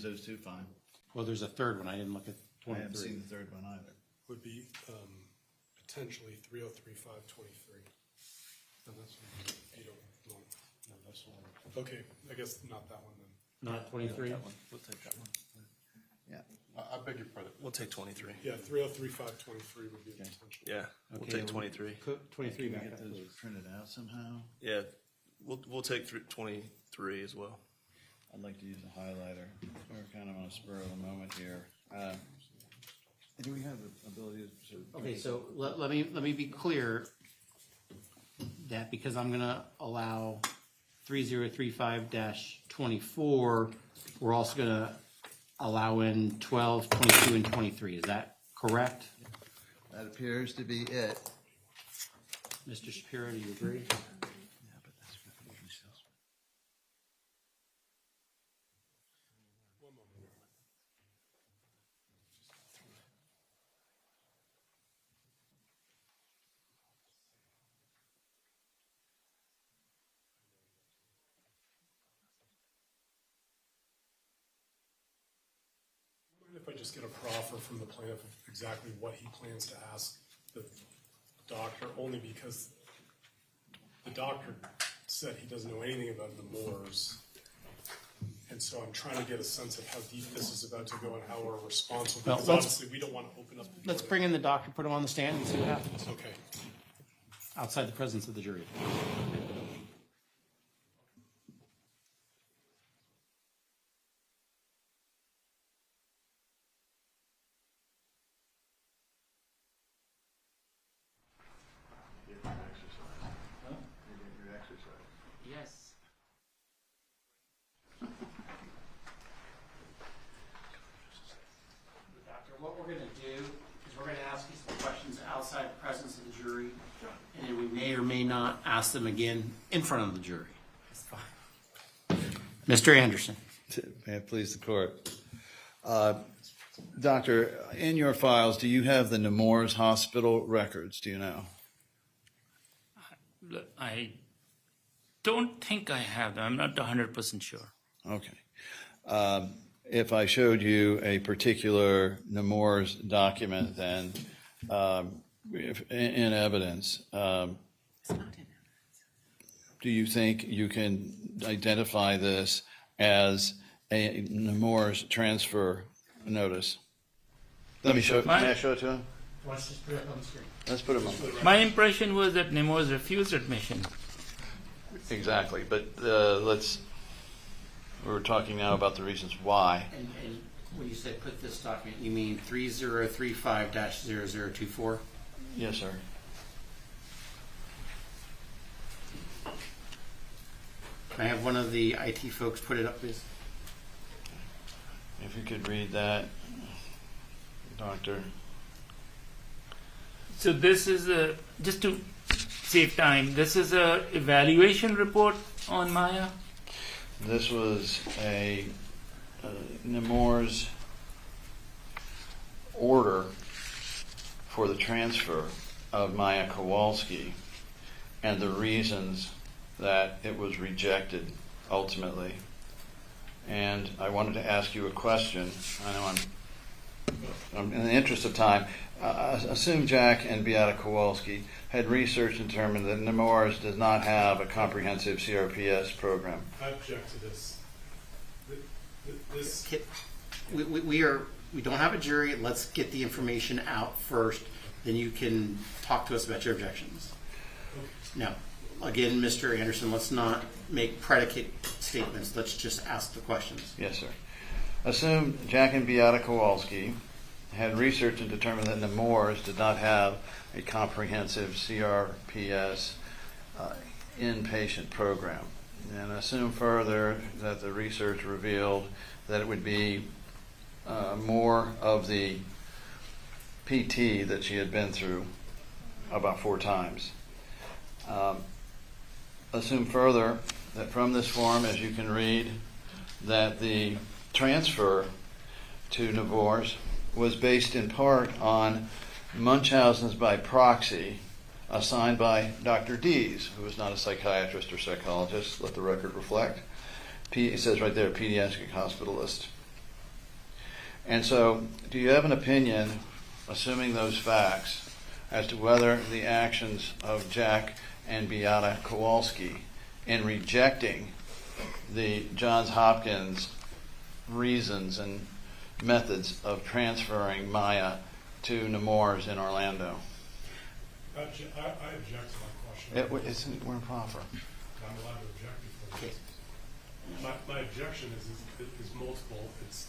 those two, fine. Well, there's a third one. I didn't look at I haven't 23. seen the third one either. Would be potentially 303.523. No, that's one. You don't want. No, that's the one. Okay, I guess not that one then. Not 23? We'll take that one. Yeah. I beg your pardon. We'll take 23. Yeah, 303.523 would be a potential. Yeah, we'll Okay, take 23. Put 23 Can we back get up, those please. printed out somehow? Yeah, we'll take 23 as well. I'd like to use a highlighter. We're kind of on a spur of the moment here. Do we have the ability to sort of? Okay, so let me be clear that because I'm gonna allow 3035-24, we're also gonna allow in 12, 22, and 23. Is that correct? That appears to be it. Mr. Shapiro, do you agree? If I just get a proffer from the plaintiff of exactly what he plans to ask the doctor, only because the doctor said he doesn't know anything about the Moors. And so I'm trying to get a sense of how deep this is about to go and how we're responsible. Well, Because let's- obviously we don't want to open up. Let's bring in the doctor, put him on the stand, and see what happens Okay. outside the presence of the jury. Yes. Doctor, what we're gonna do is we're gonna ask you some questions outside the presence of the jury, and then we may or may not ask them again in front of the jury. That's fine. Mr. Anderson. May it please the court. Doctor, in your files, do you have the Nemours Hospital records? Do you know? I don't think I have them. I'm not 100% sure. Okay. If I showed you a particular Nemours document, then in evidence, do you think you can identify this as a Nemours transfer notice? Let me show. Can I show it to him? Let's just put it on the screen. Let's put him on. My impression was that Nemours refused admission. Exactly, but we're talking now about the reasons why. And when you say put this document, you mean 3035-0024? Yes, sir. Can I have one of the IT folks put it up, please? If you could read that, Doctor. So this is just to save time, this is a evaluation report on Maya. This was a Nemours order for the transfer of Maya Kowalski and the reasons that it was rejected ultimately. And I wanted to ask you a question. I know I'm in the interest of time. Assume Jack and Beata Kowalski had researched and determined that Nemours does not have a comprehensive CRPS program. I object to this. This. We don't have a jury. Let's get the information out first. Then you can talk to us about your objections. Now, again, Mr. Anderson, let's not make predicate statements. Let's just ask the questions. Yes, sir. Assume Jack and Beata Kowalski had researched and determined that Nemours did not have a comprehensive CRPS inpatient program. And assume further that the research revealed that it would be more of the PT that she had been through about 4 times. Assume further that from this form, as you can read, that the transfer to Nemours was based in part on Munchausen's by proxy assigned by Dr. Dees, who is not a psychiatrist or psychologist, let the record reflect. He says right there, pediatric hospitalist. And so, do you have an opinion, assuming those facts, as to whether the actions of Jack and Beata Kowalski in rejecting the Johns Hopkins reasons and methods of transferring Maya to Nemours in Orlando? I object to that question. We're in proper. I'm allowed to object before this. My objection is multiple. It's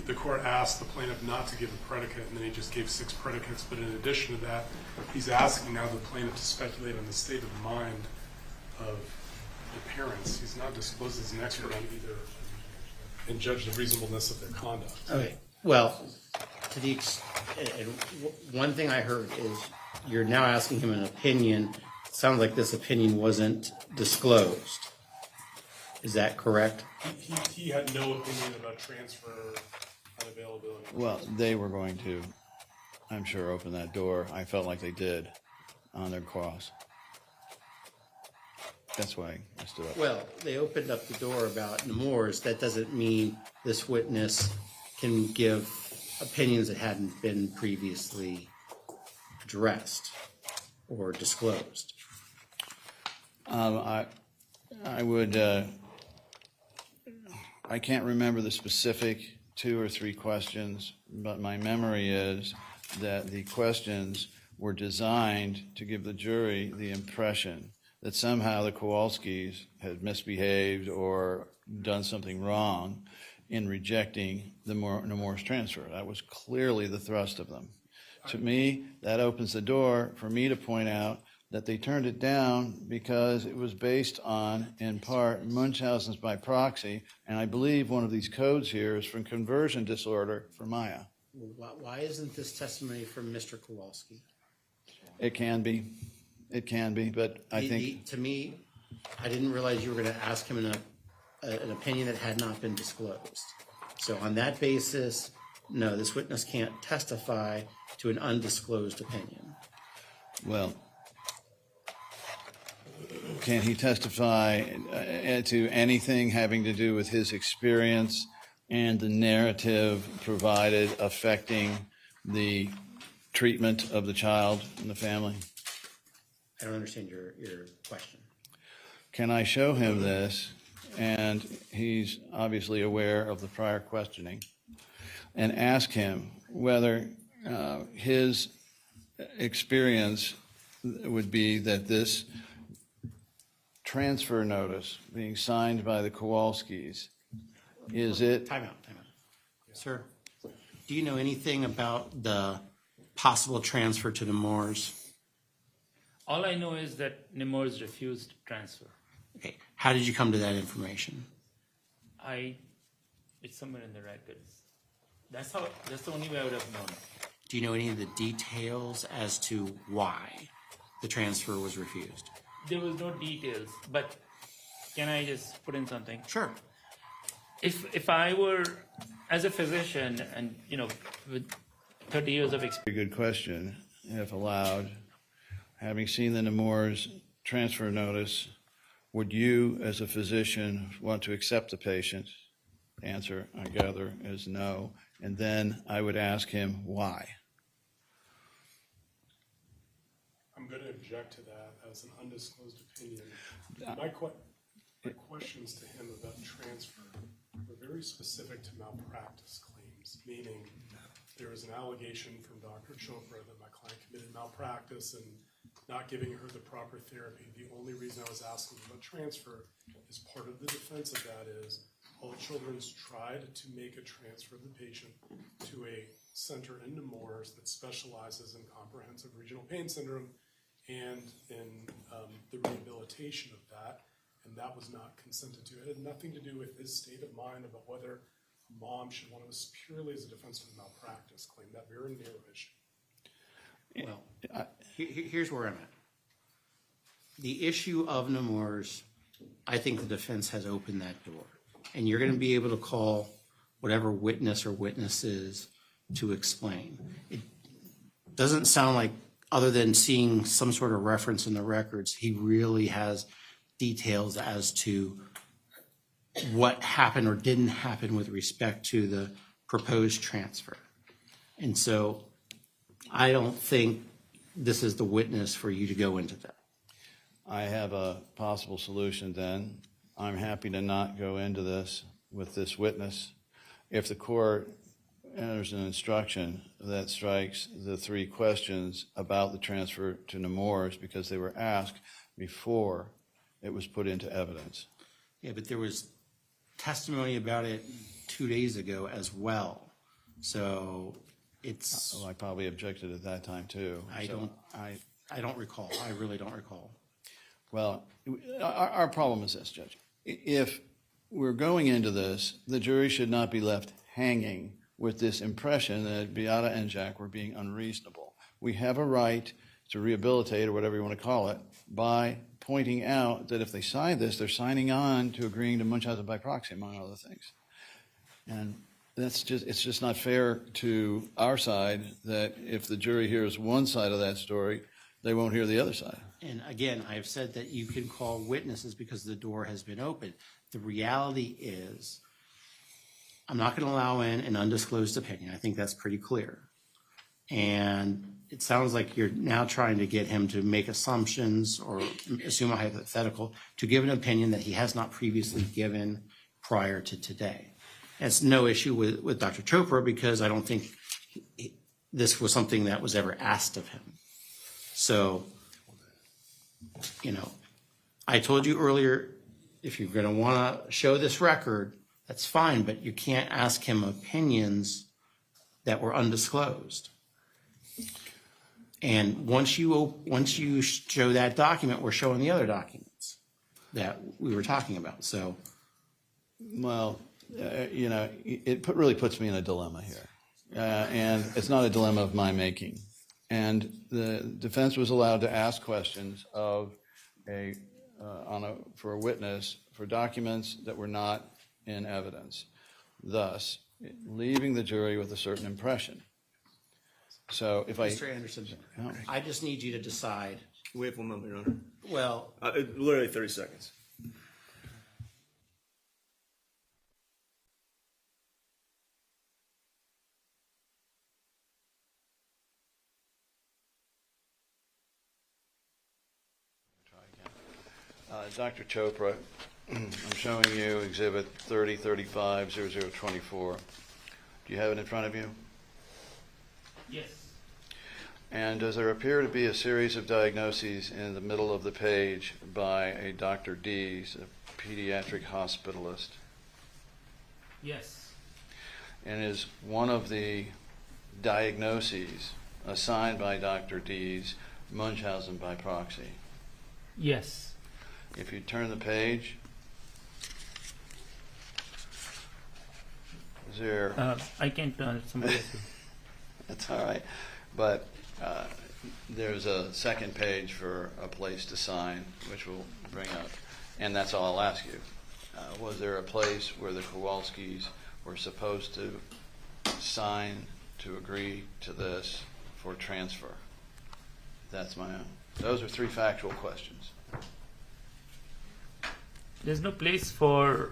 the court asked the plaintiff not to give a predicate, and then he just gave 6 predicates. But in addition to that, he's asking now the plaintiff to speculate on the state of mind of the parents. He's not disclosed as an expert on either and judge the reasonableness of their conduct. Okay. Well, one thing I heard is you're now asking him an opinion. It sounds like this opinion wasn't disclosed. Is that correct? He had no opinion about transfer unavailability. Well, they were going to, I'm sure, open that door. I felt like they did on their cross. That's why I stood up. Well, they opened up the door about Nemours. That doesn't mean this witness can give opinions that hadn't been previously addressed or disclosed. I would. I can't remember the specific 2 or 3 questions, but my memory is that the questions were designed to give the jury the impression that somehow the Kowalskis had misbehaved or done something wrong in rejecting the Nemours transfer. That was clearly the thrust of them. To me, that opens the door for me to point out that they turned it down because it was based on, in part, Munchausen's by proxy, and I believe one of these codes here is from conversion disorder for Maya. Why isn't this testimony from Mr. Kowalski? It can be, but I think... To me, I didn't realize you were going to ask him an opinion that had not been disclosed. So on that basis, no, this witness can't testify to an undisclosed opinion. Well, can he testify to anything having to do with his experience and the narrative provided affecting the treatment of the child and the family? I don't understand your question. Can I show him this, and he's obviously aware of the prior questioning, and ask him whether his experience would be that this transfer notice being signed by the Kowalskis, is it... Time out. Sir, do you know anything about the possible transfer to Nemours? All I know is that Nemours refused to transfer. Okay. How did you come to that information? It's somewhere in the records. That's the only way I would have known it. Do you know any of the details as to why the transfer was refused? There was no details, but can I just put in something? Sure. If I were, as a physician, and with 30 years of experience. Very good question, if allowed. Having seen the Nemours transfer notice, would you, as a physician, want to accept the patient? The answer, I gather, is no. And then I would ask him why. I'm going to object to that as an undisclosed opinion. My questions to him about transfer were very specific to malpractice claims, meaning there was an allegation from Dr. Chopra that my client committed malpractice and not giving her the proper therapy. The only reason I was asking about transfer is part of the defense of that is all Children's tried to make a transfer of the patient to a center in Nemours that specializes in comprehensive regional pain syndrome and in the rehabilitation of that, and that was not consented to. It had nothing to do with his state of mind about whether a mom should want to purely as a defense of a malpractice claim, that very narrow issue. Well, here's where I'm at. The issue of Nemours, I think the defense has opened that door. And you're going to be able to call whatever witness or witnesses to explain. It doesn't sound like, other than seeing some sort of reference in the records, he really has details as to what happened or didn't happen with respect to the proposed transfer. And so I don't think this is the witness for you to go into that. I have a possible solution then. I'm happy to not go into this with this witness. If the court enters an instruction that strikes the 3 questions about the transfer to Nemours because they were asked before it was put into evidence. Yeah, but there was testimony about it 2 days ago as well. So it's, I probably objected at that time too. I don't recall. I really don't recall. Well, our problem is this, Judge. If we're going into this, the jury should not be left hanging with this impression that Beata and Jack were being unreasonable. We have a right to rehabilitate, or whatever you want to call it, by pointing out that if they sign this, they're signing on to agreeing to Munchausen by proxy, among other things. And it's just not fair to our side that if the jury hears one side of that story, they won't hear the other side. And again, I've said that you can call witnesses because the door has been opened. The reality is, I'm not going to allow in an undisclosed opinion. I think that's pretty clear. And it sounds like you're now trying to get him to make assumptions or assume a hypothetical to give an opinion that he has not previously given prior to today. It's no issue with Dr. Chopra because I don't think this was something that was ever asked of him. So, I told you earlier, if you're going to want to show this record, that's fine, but you can't ask him opinions that were undisclosed. And once you show that document, we're showing the other documents that we were talking about. So, well, it really puts me in a dilemma here, and it's not a dilemma of my making. And the defense was allowed to ask questions of for a witness for documents that were not in evidence, thus leaving the jury with a certain impression. So if Mr. Anderson, I just need you to decide. We have 1 moment, Your Honor. Well, Literally 30 seconds. Dr. Chopra, I'm showing you Exhibit 3035-0024. Do you have it in front of you? Yes. And does there appear to be a series of diagnoses in the middle of the page by a Dr. Dees, a pediatric hospitalist? Yes. And is one of the diagnoses assigned by Dr. Dees Munchausen by proxy? Yes. If you turn the page, is there... I can turn it. Somebody else will. That's all right. But there's a second page for a place to sign, which we'll bring up. And that's all I'll ask you. Was there a place where the Kowalskis were supposed to sign to agree to this for transfer? That's my own. Those are 3 factual questions. There's no place for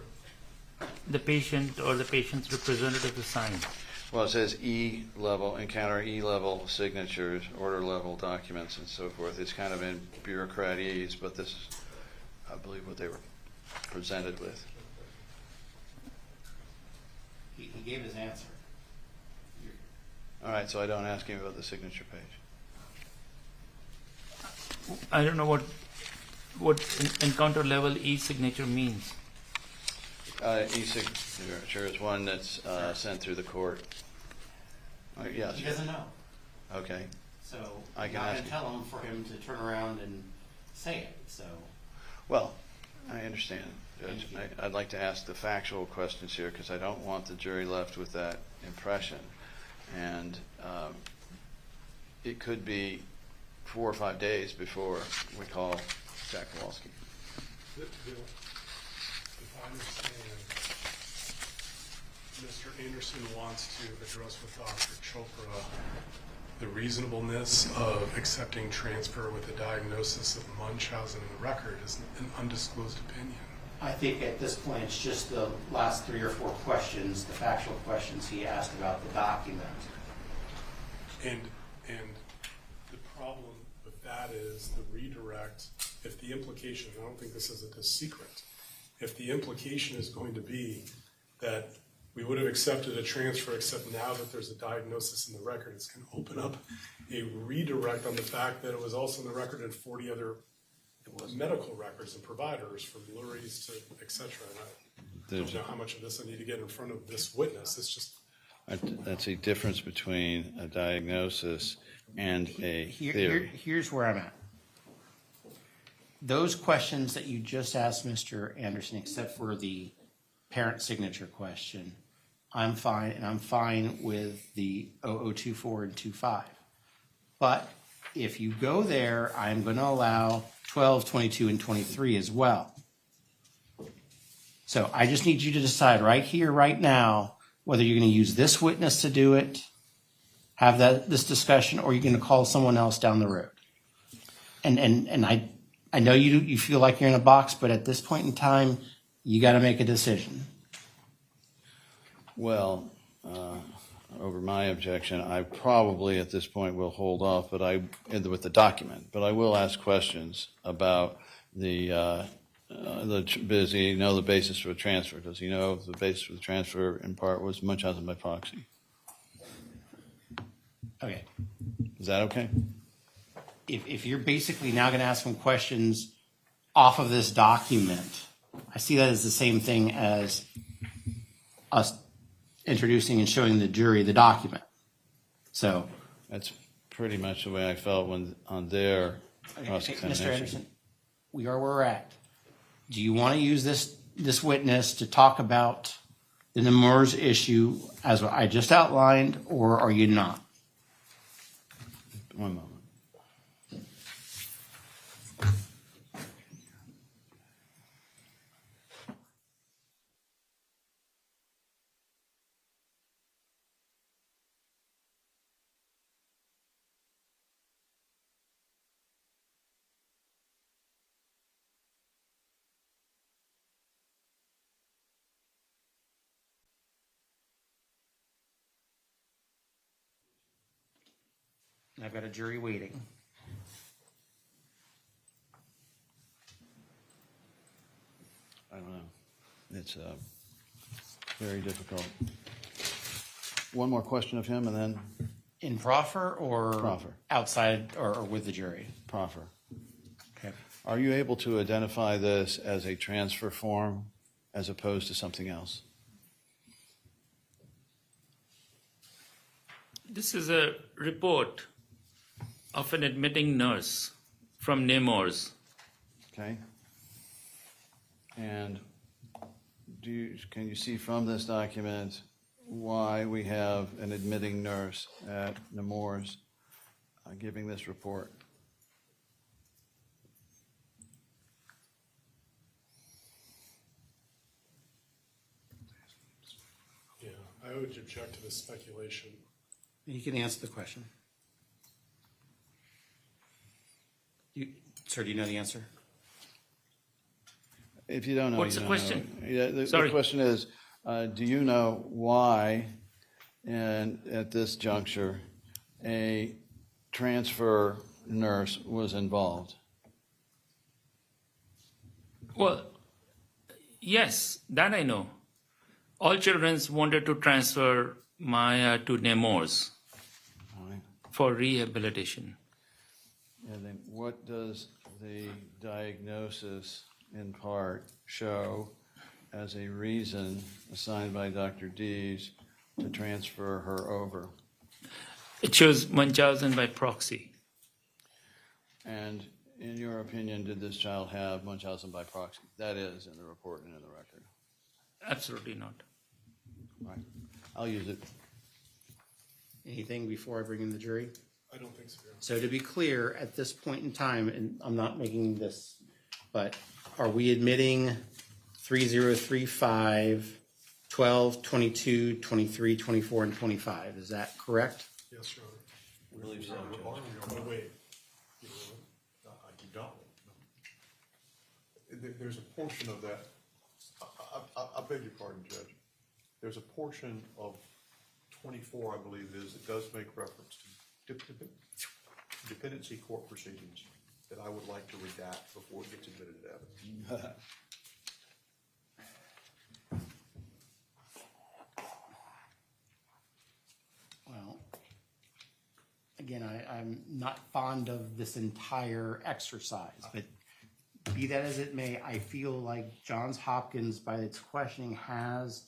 the patient or the patient's representative to sign. Well, it says E-level, encounter E-level signatures, order-level documents, and so forth. It's kind of in bureaucratese, but this is, I believe, what they were presented with. he gave his answer. All right, so I don't ask him about the signature page. I don't know what encounter level e-signature means. E-signature is one that's sent through the court. Yes. He doesn't know. Okay. So I I'm can not going ask to tell him for him to turn around and say it. So Well, I understand, Judge. I'd like to ask the factual questions here because I don't want the jury left with that impression. And it could be 4 or 5 days before we call Jack Kowalski. If I understand, Mr. Anderson wants to address with Dr. Chopra the reasonableness of accepting transfer with a diagnosis of Munchausen in the record as an undisclosed opinion. I think at this point, it's just the last 3 or 4 questions, the factual questions he asked about the document. And the problem with that is the redirect, if the implication, I don't think this is a secret, if the implication is going to be that we would have accepted a transfer, except now that there's a diagnosis in the record, it's going to open up a redirect on the fact that it was also in the record in 40 other medical records and providers, from Lurie's to et cetera. And I don't know how much of this I need to get in front of this witness. It's just, That's a difference between a diagnosis and a theory. Here's where I'm at. Those questions that you just asked Mr. Anderson, except for the parent signature question, I'm fine, and I'm fine with the 0024 and 25. But if you go there, I'm going to allow 12, 22, and 23 as well. So I just need you to decide right here, right now, whether you're going to use this witness to do it, have this discussion, or you're going to call someone else down the road. And I know you feel like you're in a box, but at this point in time, you got to make a decision. Well, over my objection, I probably at this point will hold off, with the document. But I will ask questions about the basis for the transfer. Does he know the basis for the transfer in part was Munchausen by proxy? Okay. Is that okay? If you're basically now going to ask him questions off of this document, I see that as the same thing as us introducing and showing the jury the document. So That's pretty much the way I felt on their Mr. cross-examination. Anderson, we are where we're at. Do you want to use this witness to talk about the Nemours issue as I just outlined, or are you not? One moment. I've got a jury waiting. I don't know. It's very difficult. One more question of him, and then In proffer or Proffer. outside or with the jury? proffer. Okay. Are you able to identify this as a transfer form as opposed to something else? This is a report of an admitting nurse from Nemours. Okay. And can you see from this document why we have an admitting nurse at Nemours giving this report? yeah, I would object to the speculation. You can answer the question. Sir, do you know the answer? If you don't know, What's you the don't question? know. Yeah, the Sorry. question is, do you know why, and at this juncture, a transfer nurse was involved? Well, yes, that I know. All children wanted to transfer Maya to Nemours All right. for rehabilitation. And then what does the diagnosis in part show as a reason assigned by Dr. Dees to transfer her over? It shows Munchausen by proxy. And in your opinion, did this child have Munchausen by proxy? That is in the report and in the record. Absolutely not. All right. I'll use it. Anything before I bring in the jury? I don't think so. So to be clear, at this point in time, and I'm not making this, but are we admitting 3035, 12, 22, 23, 24, and 25? Is that correct? Yes, Your Honor. I believe so. Oh, wait. You don't. There's a portion of that I beg your pardon, Judge. There's a portion of 24, I believe it is, that does make reference to dependency court proceedings that I would like to redact before it gets admitted to evidence. Well, again, I'm not fond of this entire exercise, but be that as it may, I feel like Johns Hopkins, by its questioning, has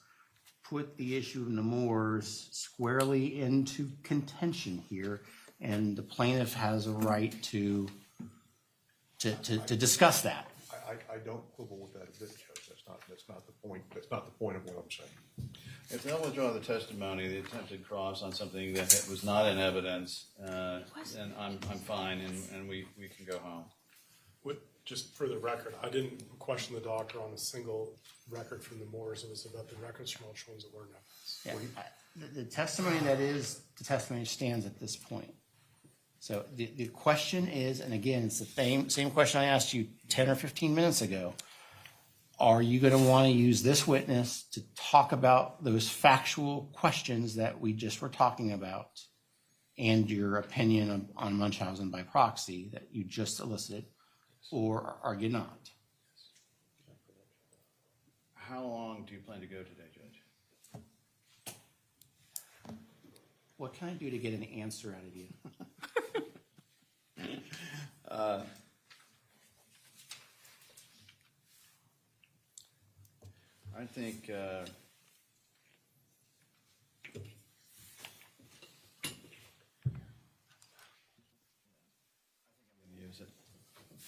put the issue of Nemours squarely into contention here, and the plaintiff has a right to discuss that. I don't quibble with that a bit, Judge. That's not the point. That's not the point of what I'm saying. If they'll withdraw the testimony, the attempted cross on something that was not in evidence, then I'm fine, and we can go home. Just for the record, I didn't question the doctor on a single record from the Moors. It was about the records from all ones that weren't evidence. Yeah, the testimony that is the testimony stands at this point. So the question is, and again, it's the same question I asked you 10 or 15 minutes ago. Are you going to want to use this witness to talk about those factual questions that we just were talking about and your opinion on Munchausen by proxy that you just elicited, or are you not? How long do you plan to go today, Judge? What can I do to get an answer out of you? I think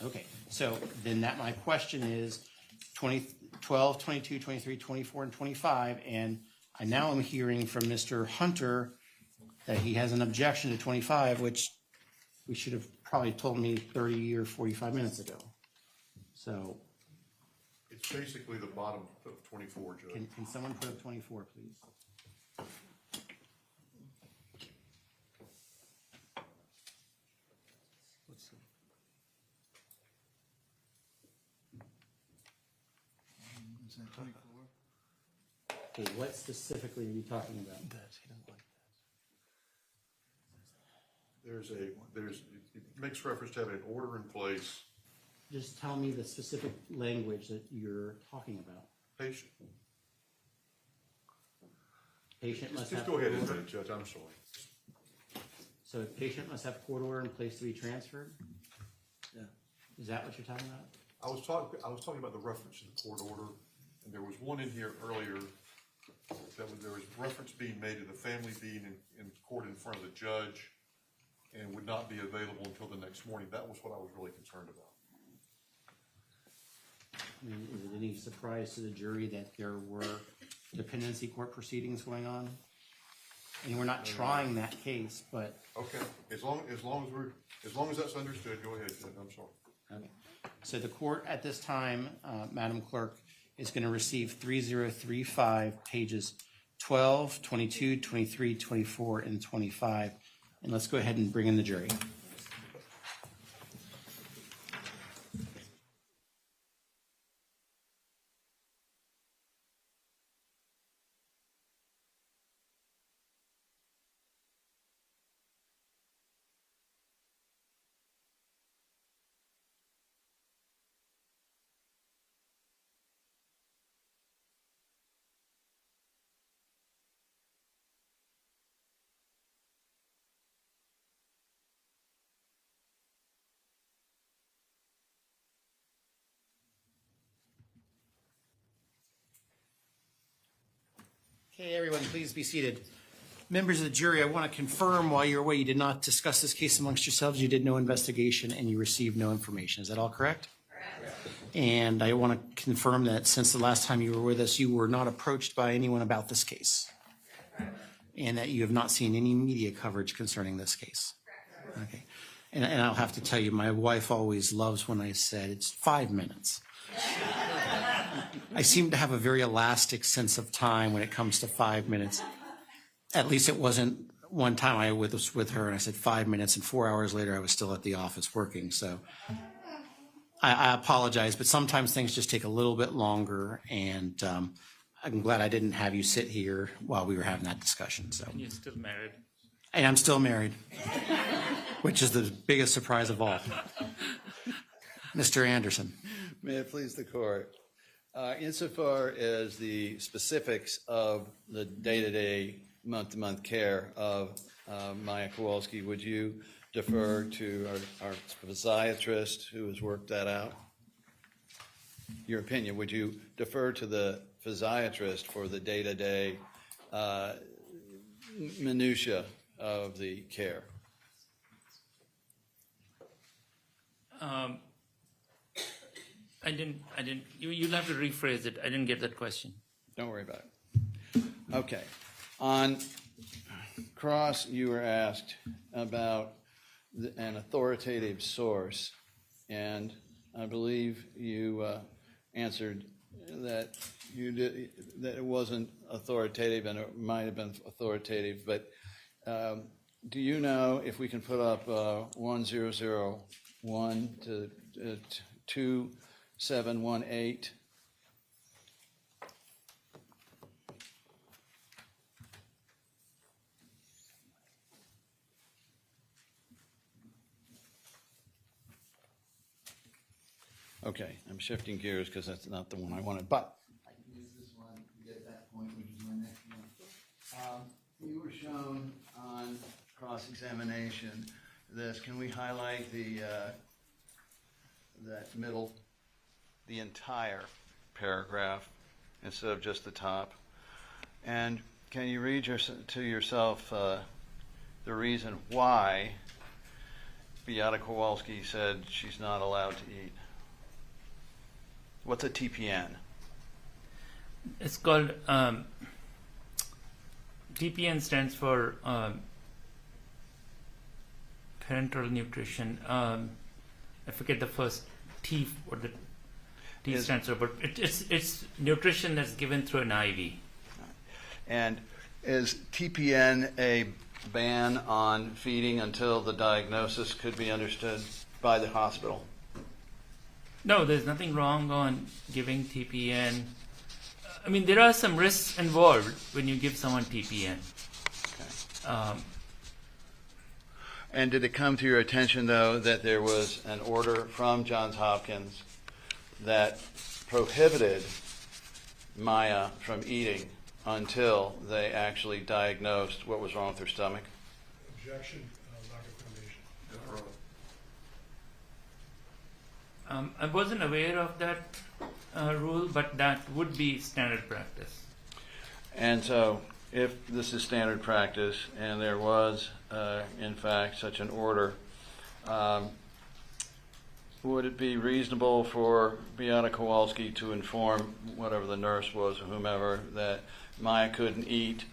Okay, so then my question is 12, 22, 23, 24, and 25, and I now am hearing from Mr. Hunter that he has an objection to 25, which we should have probably told me 30 or 45 minutes ago. So It's basically the bottom of 24, Judge. can someone put up 24, please? Okay, what specifically are you talking about? It makes reference to having an order in place. Just tell me the specific language that you're talking about. Patient. Patient must Just have. go ahead and court say it, Judge, I'm sorry. So a patient must have court order in place to be transferred? Yeah. Is that what you're talking about? I was talking about the reference to the court order, and there was one in here earlier there was reference being made to the family being in court in front of the judge and would not be available until the next morning. That was what I was really concerned about. I mean, is it any surprise to the jury that there were dependency court proceedings going on? And we're not trying that case, but. Okay, as long as that's understood, go ahead, Judge, I'm sorry. Okay. So the court at this time, Madam Clerk, is going to receive 3035 pages 12, 22, 23, 24, and 25. And let's go ahead and bring in the jury. Okay, everyone, please be seated. Members of the jury, I want to confirm while you're away, you did not discuss this case amongst yourselves, you did no investigation, and you received no information. Is that all correct? Correct. And I want to confirm that since the last time you were with us, you were not approached by anyone about this case. Correct. And that you have not seen any media coverage concerning this case. Correct. Okay. And I'll have to tell you, my wife always loves when I said it's 5 minutes. I seem to have a very elastic sense of time when it comes to 5 minutes. At least it wasn't one time I was with her and I said 5 minutes, and 4 hours later I was still at the office working. So I apologize, but sometimes things just take a little bit longer, and I'm glad I didn't have you sit here while we were having that discussion. So, And you're still married. and I'm still married, which is the biggest surprise of all. Mr. Anderson. May it please the court. Insofar as the specifics of the day-to-day, month-to-month care of Maya Kowalski, would you defer to our physiatrist who has worked that out? Your opinion, would you defer to the physiatrist for the day-to-day minutia of the care? I didn't, you'll have to rephrase it. I didn't get that question. Don't worry about it. Okay. On cross, you were asked about an authoritative source, and I believe you answered that that it wasn't authoritative, and it might have been authoritative. But do you know if we can put up 1001 to 2718? Okay, I'm shifting gears because that's not the one I wanted, but I can use this one to get that point, which is my next one. You were shown on cross-examination this. Can we highlight that middle, the entire paragraph instead of just the top? And can you read to yourself the reason why Beata Kowalski said she's not allowed to eat? What's a TPN? It's called, TPN stands for parenteral nutrition. I forget the first T, what the T stands for, but it's nutrition that's given through an IV. And is TPN a ban on feeding until the diagnosis could be understood by the hospital? No, there's nothing wrong on giving TPN. I mean, there are some risks involved when you give someone TPN. Okay. And did it come to your attention, though, that there was an order from Johns Hopkins that prohibited Maya from eating until they actually diagnosed what was wrong with her stomach? Objection, lack of foundation. I wasn't aware of that rule, but that would be standard practice. And so, if this is standard practice, and there was, in fact, such an order, would it be reasonable for Beata Kowalski to inform whatever the nurse was or whomever that Maya couldn't eat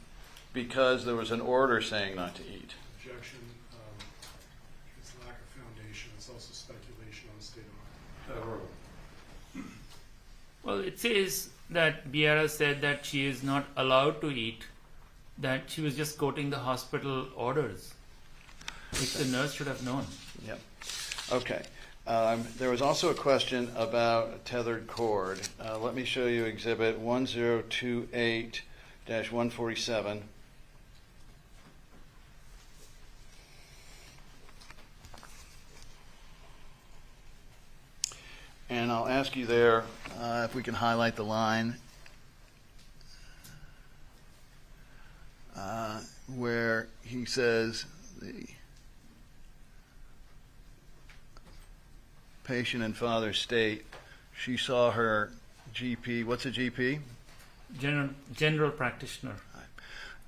because there was an order saying not to eat? Objection, it's lack of foundation. It's also speculation on the state of mind. Well, it says that Beata said that she is not allowed to eat, that she was just quoting the hospital orders, which the nurse should have known. Yep. Okay. There was also a question about a tethered cord. Let me show you Exhibit 1028-147. And I'll ask you there if we can highlight the line where he says the patient and father state she saw her GP. What's a GP? General practitioner.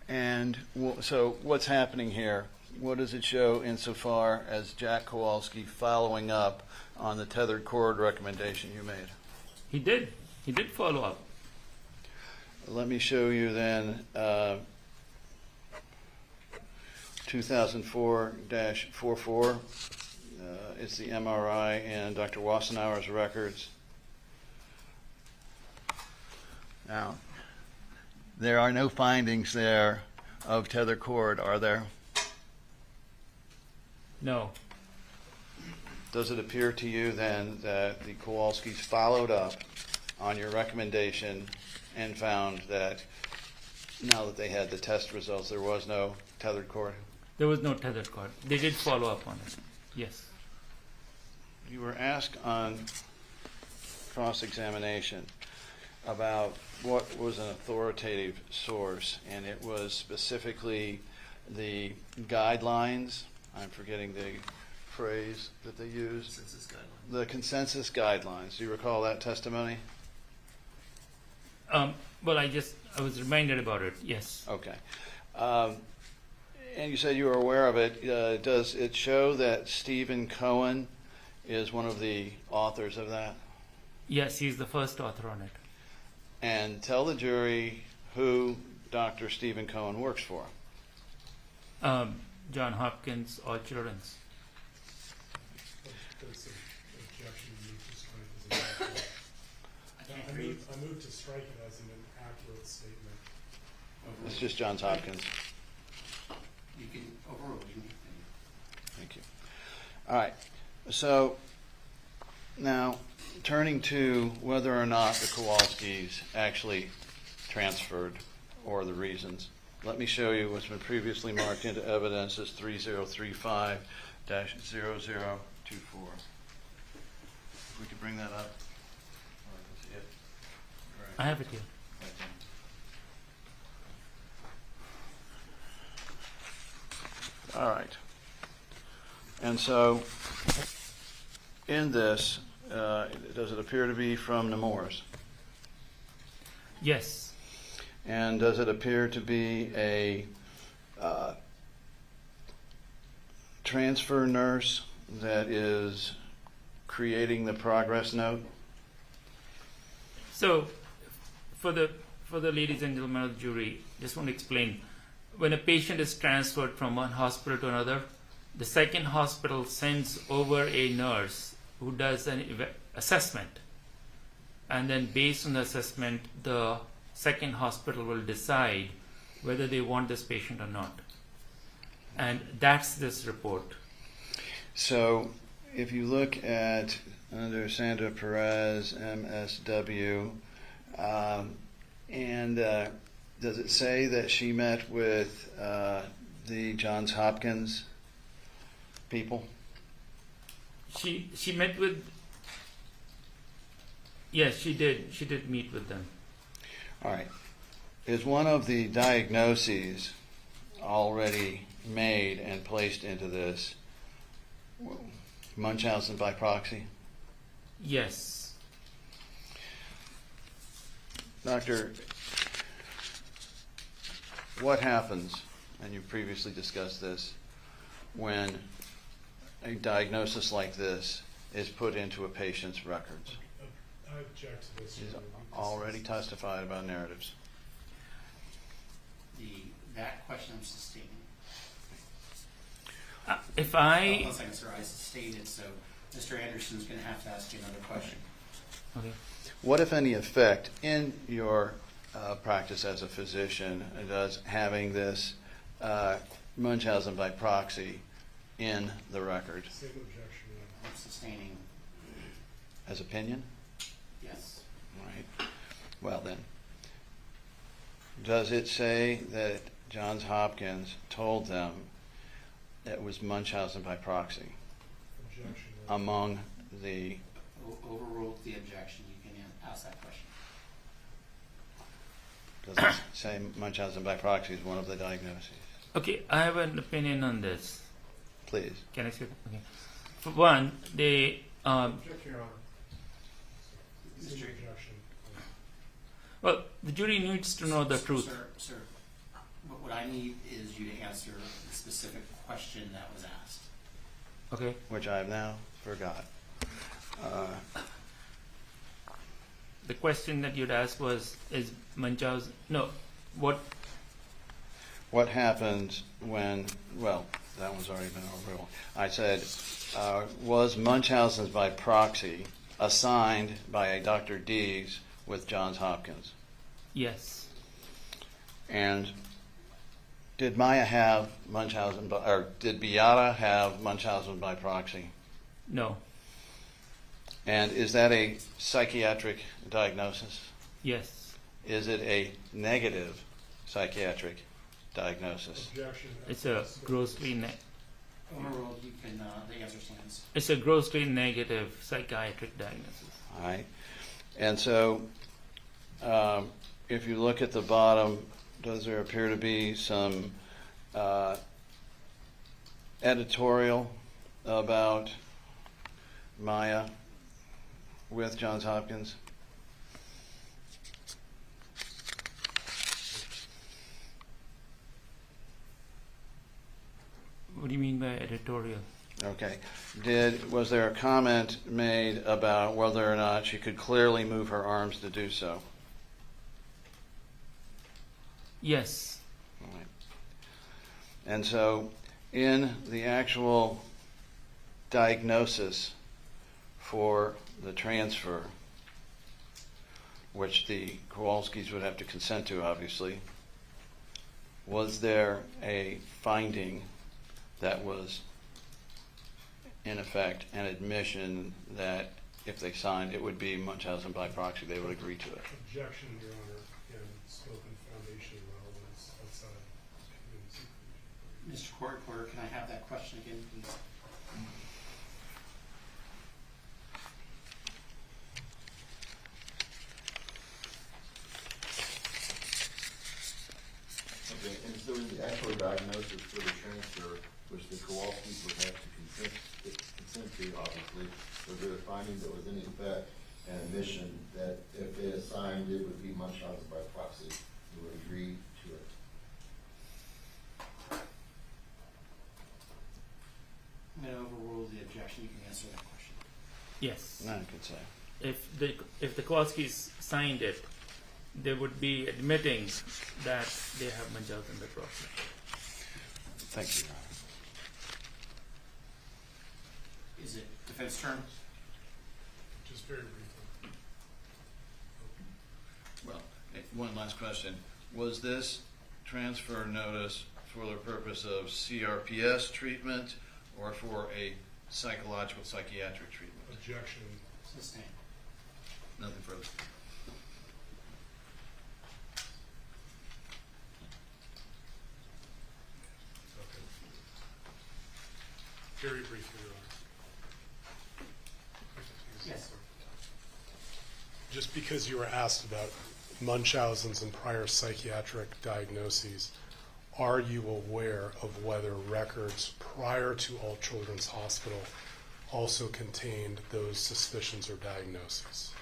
And so what's happening here? What does it show insofar as Jack Kowalski following up on the tethered cord recommendation you made? He did follow up. Let me show you then 2004-44. It's the MRI and Dr. Wassenauer's records. Now, there are no findings there of tether cord, are there? No. does it appear to you then that the Kowalskis followed up on your recommendation and found that now that they had the test results, there was no tethered cord? There was no tethered cord. They did follow up on it. Yes. You were asked on cross-examination about what was an authoritative source, and it was specifically the guidelines. I'm forgetting the phrase that they used. Consensus guideline. The consensus guidelines. Do you recall that testimony? Well, I was reminded about it. Yes. Okay. And you said you were aware of it. Does it show that Stephen Cohen is one of the authors of that? Yes, he's the first author on it. And tell the jury who Dr. Stephen Cohen works for. John Hopkins, All Children's. There's an objection to move to strike as inaccurate. I move to strike it as an inaccurate statement. It's just Johns Hopkins. You can overrule. You can Thank you. All right. So now turning to whether or not the Kowalskis actually transferred or the reasons, let me show you what's been previously marked into evidence as 3035-0024. If we could bring that up. All right, let's see it. Right. I have it here. All right. And so, in this, does it appear to be from Nemours? Yes. And does it appear to be a transfer nurse that is creating the progress note? So, for the ladies and gentlemen of the jury, just want to explain. When a patient is transferred from one hospital to another, the second hospital sends over a nurse who does an assessment. And then based on the assessment, the second hospital will decide whether they want this patient or not. And that's this report. So, if you look at under Sandra Perez, MSW, does it say that she met with the Johns Hopkins people? She met with. Yes, she did. She did meet with them. All right. Is one of the diagnoses already made and placed into this Munchausen by proxy? Yes. Doctor, what happens, and you previously discussed this, when a diagnosis like this is put into a patient's records? I object to this. He's already testified about narratives. that question I'm sustaining. If I. One second, sir. I sustained it, so Mr. Anderson's going to have to ask you another question. Okay. What, if any, effect in your practice as a physician does having this Munchausen by proxy in the record? Same objection. I'm sustaining. As opinion? Yes. Right. Well then, does it say that Johns Hopkins told them it was Munchausen by proxy Objection. among the... Overruled the objection. You can ask that question. Does it say Munchausen by proxy is one of the diagnoses? Okay, I have an opinion on this. Please. Can I say? Okay. For one, they. Object, Your Honor. Same objection. Well, the jury needs to know the truth. Sir, what I need is you to answer the specific question that was asked. Okay. Which I have now forgot. The question that you'd asked was, is Munchausen... No, what... What happens when... Well, that one's already been overruled. I said, was Munchausen's by proxy assigned by a Dr. Dees with Johns Hopkins? Yes. And did Maya have Munchausen by... Or did Beata have Munchausen by proxy? No. And is that a psychiatric diagnosis? Yes. Is it a negative psychiatric diagnosis? Objection. It's a grossly Overruled, you can, the answer stands. it's a grossly negative psychiatric diagnosis. All right. And so, if you look at the bottom, does there appear to be some editorial about Maya with Johns Hopkins? What do you mean by editorial? Okay. Was there a comment made about whether or not she could clearly move her arms to do so? Yes. All right. And so, in the actual diagnosis for the transfer, which the Kowalskis would have to consent to, obviously, was there a finding that was, in effect, an admission that if they signed, it would be Munchausen by proxy, they would agree to it? Objection, Your Honor, and scope and foundation relevance outside. Mr. Court Reporter, can I have that question again, please? Okay, and so in the actual diagnosis for the transfer, which the Kowalskis would have to consent to, obviously, was there a finding that was in effect an admission that if they assigned it would be Munchausen by proxy, they would agree to it? I'm going to overrule the objection. You can answer that question. Yes. No, I could say. If the Kowalskis signed it, they would be admitting that they have Munchausen by proxy. Thank you, Your Honor. Is it defense term? Just very briefly. Well, one last question. Was this transfer notice for the purpose of CRPS treatment or for a psychological psychiatric treatment? Objection. Sustained. Nothing further. Okay. Very briefly, Your Honor. Yes. Just because you were asked about Munchausen's and prior psychiatric diagnoses, are you aware of whether records prior to All Children's Hospital also contained those suspicions or diagnoses?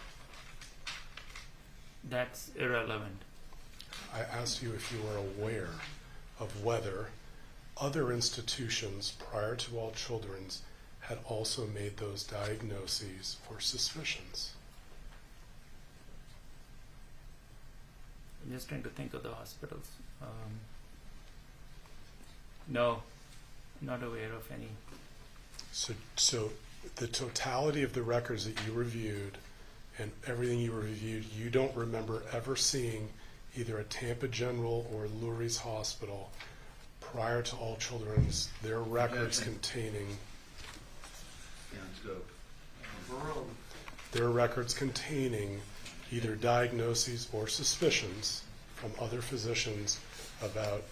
That's irrelevant. I asked you if you were aware of whether other institutions prior to All Children's had also made those diagnoses or suspicions. I'm just trying to think of the hospitals. No, not aware of any. So the totality of the records that you reviewed and everything you reviewed, you don't remember ever seeing either at Tampa General or Lurie's Hospital prior to All Children's their records containing their records containing either diagnoses or suspicions from other physicians about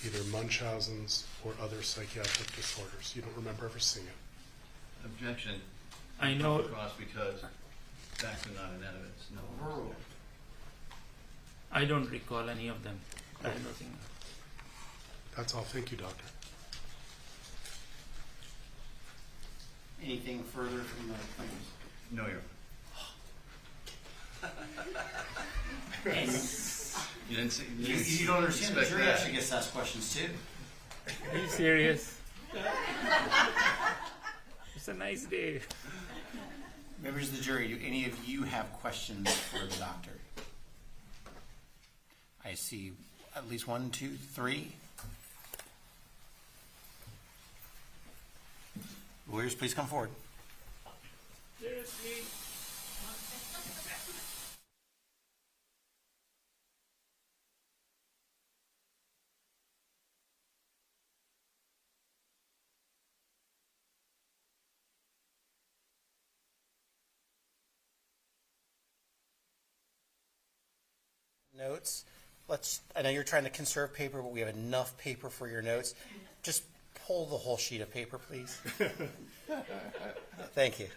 either Munchausen's or other psychiatric disorders. You don't remember ever seeing it. Objection. I know. Across because facts are not in evidence. No. Overruled. I don't recall any of them diagnosing. That's all. Thank you, Doctor. Anything further from the claims? No, Your And You didn't see. you don't understand. The expect jury that. actually gets asked questions too. Are you serious? It's a nice day. Members of the jury, do any of you have questions for the doctor? I see at least 1, 2, 3. Lawyers, please come forward. Seriously? Notes. I know you're trying to conserve paper, but we have enough paper for your notes. Just pull the whole sheet of paper, please. Thank you.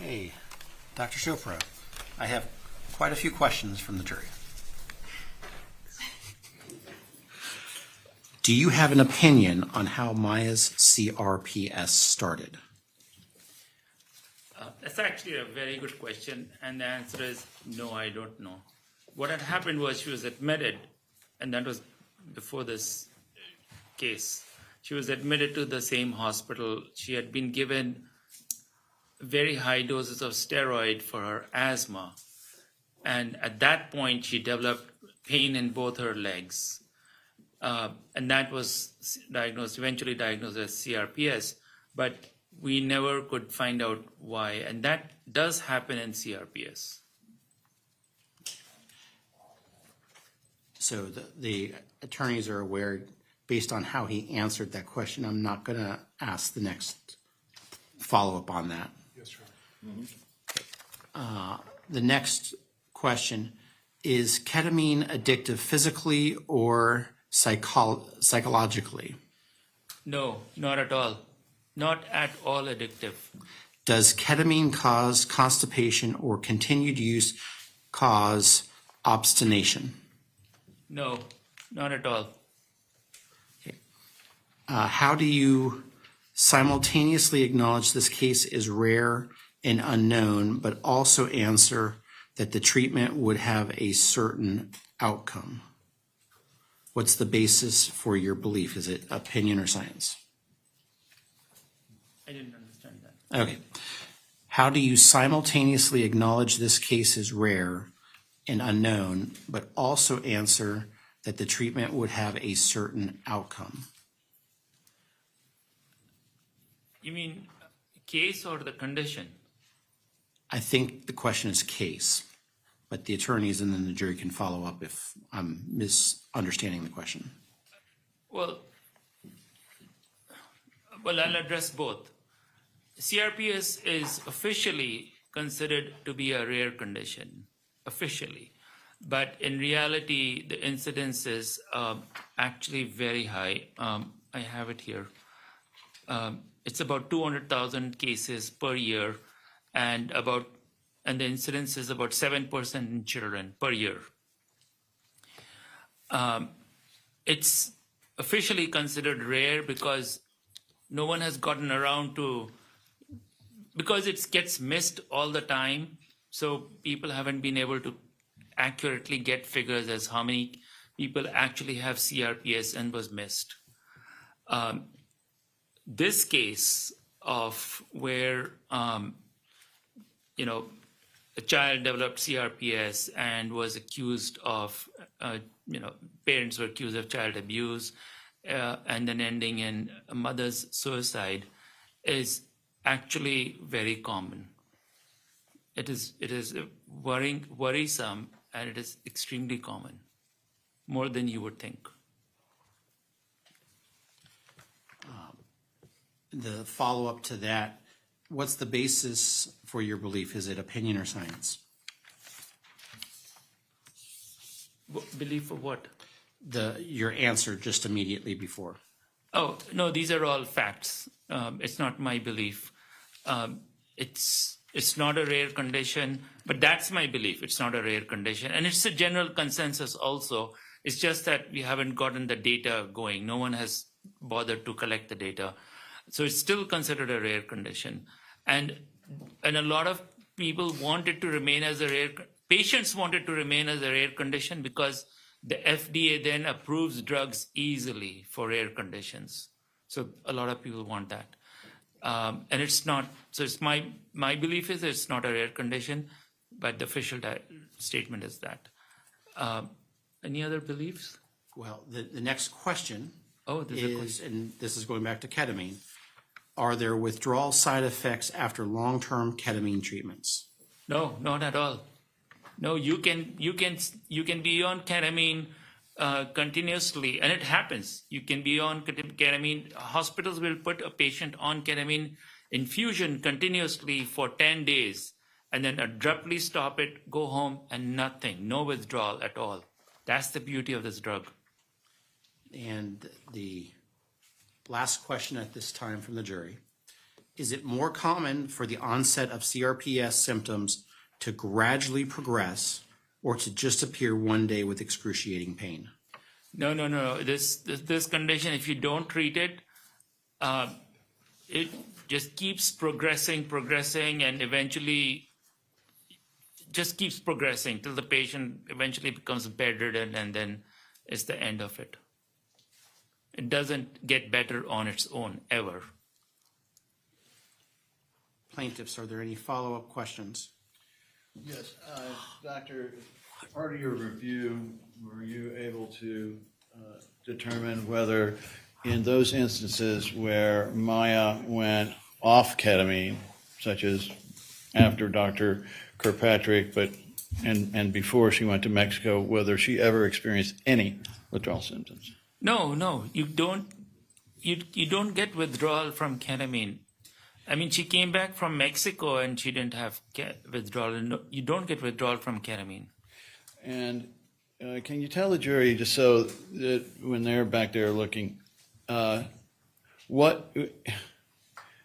Hey, Dr. Chopra, I have quite a few questions from the jury. Do you have an opinion on how Maya's CRPS started? That's actually a very good question, and the answer is no, I don't know. What had happened was she was admitted, and that was before this case. She was admitted to the same hospital. She had been given very high doses of steroid for her asthma, and at that point she developed pain in both her legs, and that was eventually diagnosed as CRPS, but we never could find out why, and that does happen in CRPS. So the attorneys are aware, based on how he answered that question. I'm not going to ask the next follow-up on that. Yes, Your Honor. The next question, is ketamine addictive physically or psychologically? No, not at all. Not at all addictive. Does ketamine cause constipation or continued use cause obstination? No, not at all. How do you simultaneously acknowledge this case is rare and unknown, but also answer that the treatment would have a certain outcome? What's the basis for your belief? Is it opinion or science? I didn't understand that. Okay. How do you simultaneously acknowledge this case is rare and unknown, but also answer that the treatment would have a certain outcome? You mean case or the condition? I think the question is case. but the attorneys and then the jury can follow up if I'm misunderstanding the question. Well, I'll address both. CRPS is officially considered to be a rare condition, officially. But in reality, the incidence is actually very high. I have it here. It's about 200,000 cases per year, and the incidence is about 7% in children per year. It's officially considered rare because no one has gotten around to, because it gets missed all the time, so people haven't been able to accurately get figures as how many people actually have CRPS and was missed. This case of where a child developed CRPS and was accused of, parents were accused of child abuse, and then ending in a mother's suicide, is actually very common. It is worrisome, and it is extremely common, more than you would think. The follow-up to that, what's the basis for your belief? Is it opinion or science? Belief of what? Your answer just immediately before. Oh, no, these are all facts. It's not my belief. It's not a rare condition, but that's my belief. It's not a rare condition. And it's a general consensus also. It's just that we haven't gotten the data going. No one has bothered to collect the data. So it's still considered a rare condition. And a lot of people want it to remain as a rare, patients want it to remain as a rare condition because the FDA then approves drugs easily for rare conditions. So a lot of people want that. And it's not, so it's my belief is it's not a rare condition, but the official statement is that. Any other beliefs? Well, the next question There's a question. is, and this is going back to ketamine, are there withdrawal side effects after long-term ketamine treatments? No, not at all. No, you can be on ketamine continuously, and it happens. You can be on ketamine. Hospitals will put a patient on ketamine infusion continuously for 10 days, and then abruptly stop it, go home, and nothing, no withdrawal at all. That's the beauty of this drug. And the last question at this time from the jury. Is it more common for the onset of CRPS symptoms to gradually progress or to just appear one day with excruciating pain? No. This condition, if you don't treat it, it just keeps progressing, and eventually just keeps progressing till the patient eventually becomes bedridden, and then it's the end of it. It doesn't get better on its own, ever. Plaintiffs, are there any follow-up questions? Yes, Doctor, part of your review, were you able to determine whether in those instances where Maya went off ketamine, such as after Dr. Kirkpatrick, and before she went to Mexico, whether she ever experienced any withdrawal symptoms? No, you don't get withdrawal from ketamine. I mean, she came back from Mexico and she didn't have withdrawal. No, you don't get withdrawal from ketamine. And can you tell the jury, just so that when they're back there looking, what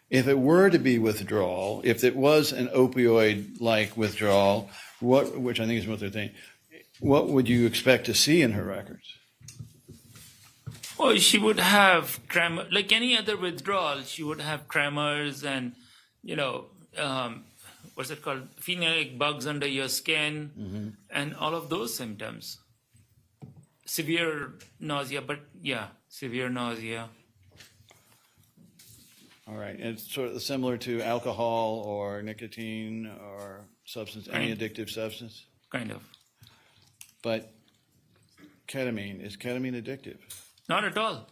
if it were to be withdrawal, if it was an opioid-like withdrawal, which I think is what they're thinking, what would you expect to see in her records? Well, she would have tremor, like any other withdrawal. She would have tremors and, what's it called? Feeling like bugs under your skin, and all of those symptoms. Severe nausea, severe nausea. All right, and it's sort of similar to alcohol or nicotine or substance, any addictive substance? Kind of. But is ketamine addictive? Not at all.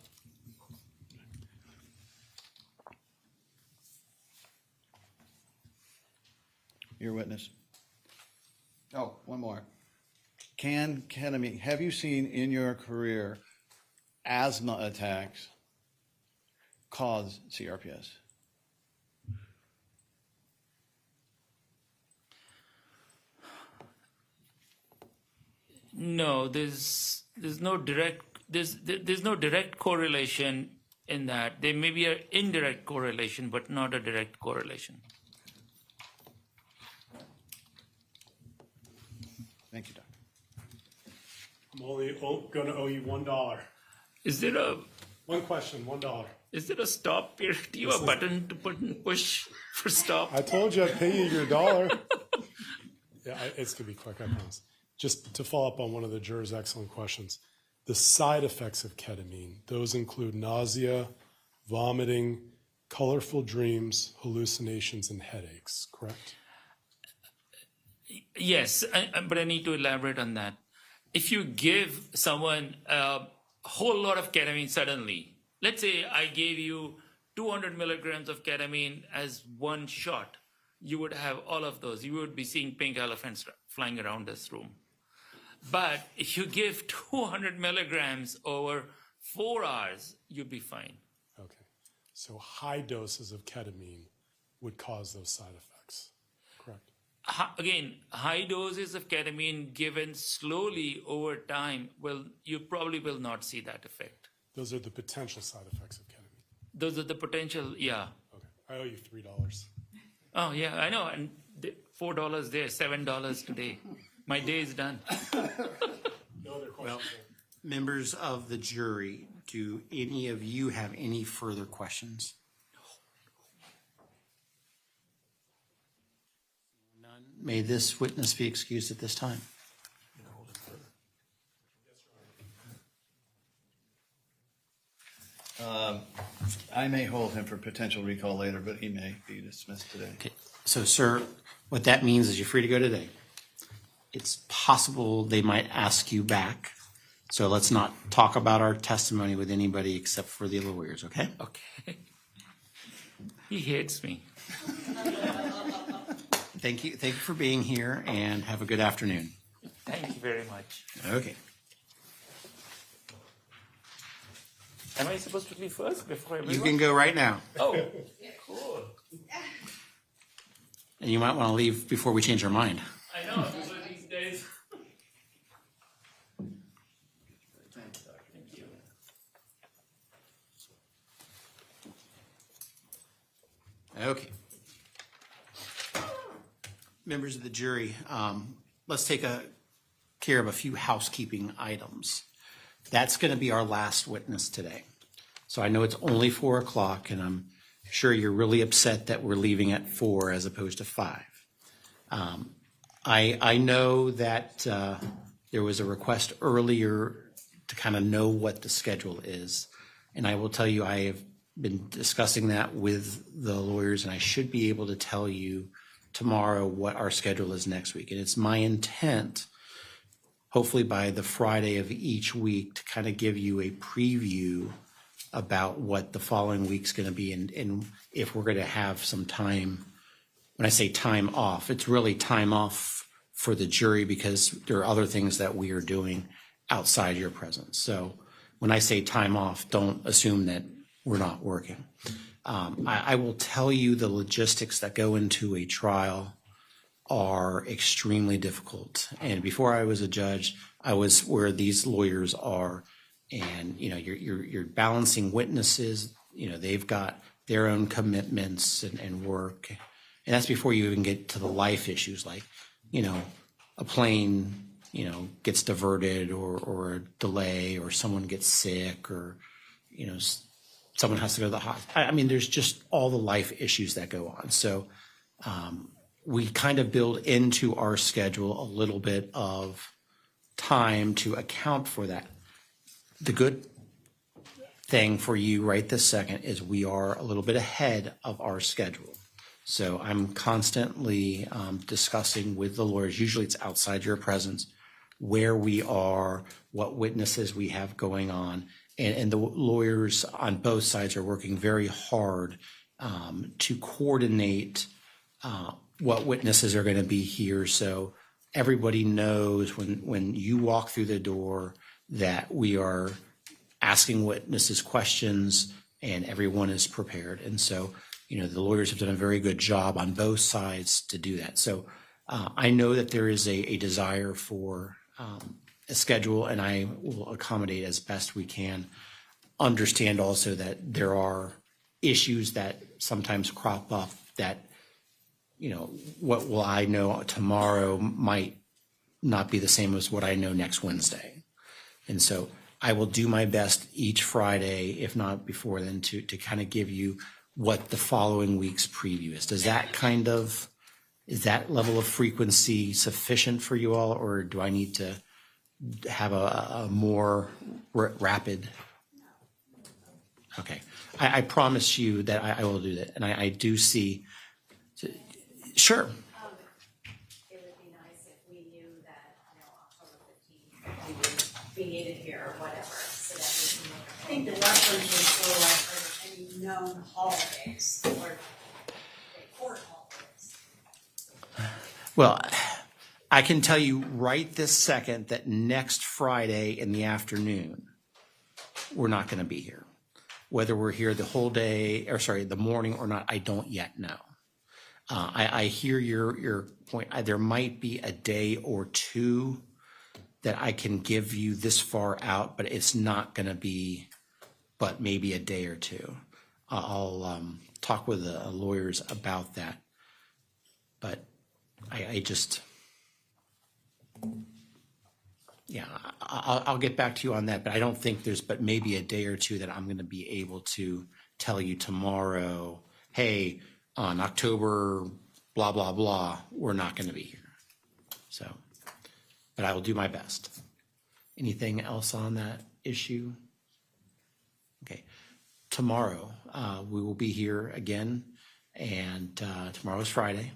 Your witness. Oh, one more. Can ketamine, have you seen in your career asthma attacks cause CRPS? No, there's no direct correlation in that. There may be an indirect correlation, but not a direct correlation. Thank you, Doctor. I'm only going to owe you $1. Is there a One question, $1. Is there a stop period? Do you have a button to push for stop? I told you I'd pay you your $1. Yeah, it's going to be quick, I promise. Just to follow up on one of the jurors' excellent questions. The side effects of ketamine, those include nausea, vomiting, colorful dreams, hallucinations, and headaches, correct? Yes, but I need to elaborate on that. If you give someone a whole lot of ketamine suddenly, let's say I gave you 200 milligrams of ketamine as one shot, you would have all of those. You would be seeing pink elephants flying around this room. But if you give 200 milligrams over 4 hours, you'd be fine. Okay. So high doses of ketamine would cause those side effects, correct? Again, high doses of ketamine given slowly over time, you probably will not see that effect. Those are the potential side effects of ketamine. Those are the potential, yeah. Okay. I owe you $3. Oh, yeah, I know. And $4 there, $7 today. My day is done. No other questions? Members of the jury, do any of you have any further questions? None. May this witness be excused at this time. I may hold him for potential recall later, but he may be dismissed today. Okay. So, sir, what that means is you're free to go today. It's possible they might ask you back. So let's not talk about our testimony with anybody except for the lawyers, okay? Okay. He hates me. Thank you for being here, and have a good afternoon. Thank you very much. Okay. Am I supposed to leave first before everyone? You can go right now. Oh, cool. And you might want to leave before we change our mind. I know, these are these days. Thank you. Okay. Members of the jury, let's take care of a few housekeeping items. That's going to be our last witness today. So I know it's only 4 o'clock, and I'm sure you're really upset that we're leaving at 4 as opposed to 5. I know that there was a request earlier to kind of know what the schedule is. And I will tell you, I have been discussing that with the lawyers, and I should be able to tell you tomorrow what our schedule is next week. And it's my intent, hopefully by the Friday of each week, to kind of give you a preview about what the following week's going to be, and if we're going to have some time. When I say time off, it's really time off for the jury because there are other things that we are doing outside your presence. So when I say time off, don't assume that we're not working. I will tell you the logistics that go into a trial are extremely difficult. And before I was a judge, I was where these lawyers are, and you're balancing witnesses. They've got their own commitments and work, and that's before you even get to the life issues like a plane gets diverted or a delay, or someone gets sick, or someone has to go to the hospital. I mean, there's just all the life issues that go on. So we kind of build into our schedule a little bit of time to account for that. The good thing for you right this second is we are a little bit ahead of our schedule. So I'm constantly discussing with the lawyers, usually it's outside your presence, where we are, what witnesses we have going on. And the lawyers on both sides are working very hard to coordinate what witnesses are going to be here. So everybody knows when you walk through the door that we are asking witnesses questions and everyone is prepared. And so, the lawyers have done a very good job on both sides to do that. So I know that there is a desire for a schedule, and I will accommodate as best we can. Understand also that there are issues that sometimes crop up that, what will I know tomorrow might not be the same as what I know next Wednesday. And so I will do my best each Friday, if not before then, to kind of give you what the following week's preview is. Is that level of frequency sufficient for you all, or do I need to have a more rapid? Okay. I promise you that I will do that. And I do see, sure. It would be nice if we knew that, October 15th, we would be needed here or whatever, so that we can. I think the reference was for like any known holidays or court holidays. Well, I can tell you right this second that next Friday in the afternoon, we're not going to be here. Whether we're here the whole day, the morning or not, I don't yet know. I hear your point. There might be a day or two that I can give you this far out, but it's not going to be, but maybe a day or two. I'll talk with the lawyers about that. But I just, yeah, I'll get back to you on that, but I don't think there's but maybe a day or two that I'm going to be able to tell you tomorrow, hey, on October blah, blah, blah, we're not going to be here. So, but I will do my best. Anything else on that issue? Okay. Tomorrow, we will be here again, and tomorrow is Friday.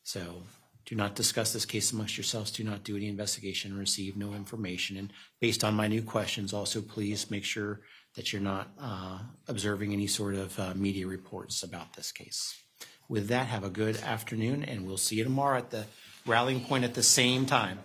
So do not discuss this case amongst yourselves. Do not do any investigation, receive no information. And based on my new questions, also please make sure that you're not observing any sort of media reports about this case. With that, have a good afternoon, and we'll see you tomorrow at the rallying point at the same time.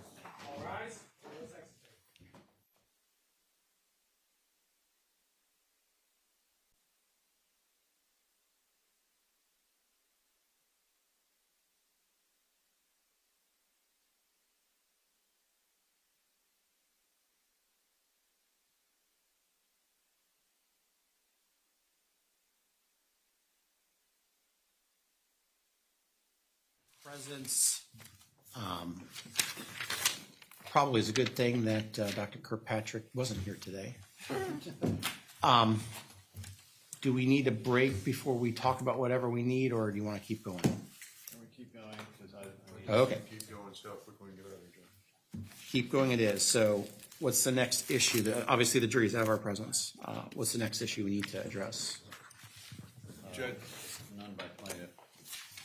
Presence probably is a good thing that Dr. Kirkpatrick wasn't here today. Do we need a break before we talk about whatever we need, or do you want to keep going? Can we keep going? Because Okay. Keep going, so quickly and get out of here, John. Keep going it is. So what's the next issue? Obviously the jury's out of our presence. What's the next issue we need to address? Judge, None by plaintiff.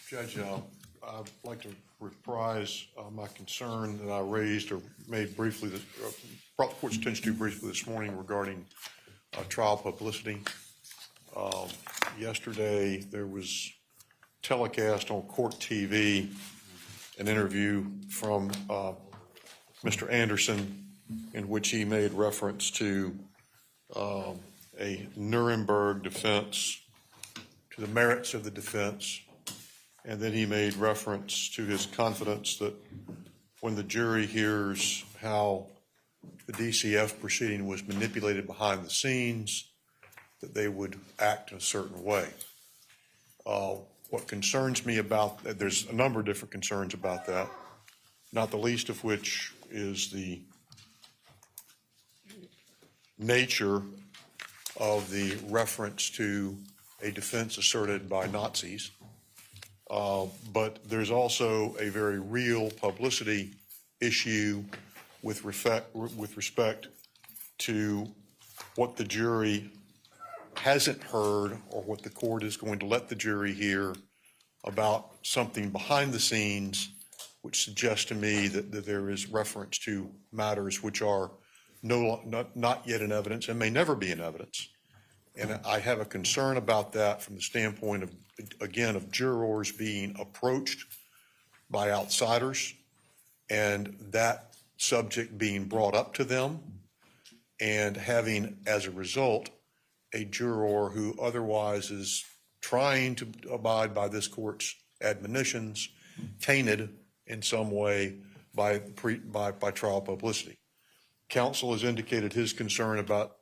Judge, I'd like to reprise my concern that I raised or made briefly, brought the court's attention to briefly this morning regarding trial publicity. Yesterday, there was telecast on Court TV an interview from Mr. Anderson in which he made reference to a Nuremberg defense, to the merits of the defense. And then he made reference to his confidence that when the jury hears how the DCF proceeding was manipulated behind the scenes, that they would act in a certain way. What concerns me about that, there's a number of different concerns about that, not the least of which is the nature of the reference to a defense asserted by Nazis. But there's also a very real publicity issue with respect to what the jury hasn't heard or what the court is going to let the jury hear about something behind the scenes, which suggests to me that there is reference to matters which are not yet in evidence and may never be in evidence. And I have a concern about that from the standpoint of, again, of jurors being approached by outsiders and that subject being brought up to them and having, as a result, a juror who otherwise is trying to abide by this court's admonitions, tainted in some way by trial publicity. Counsel has indicated his concern about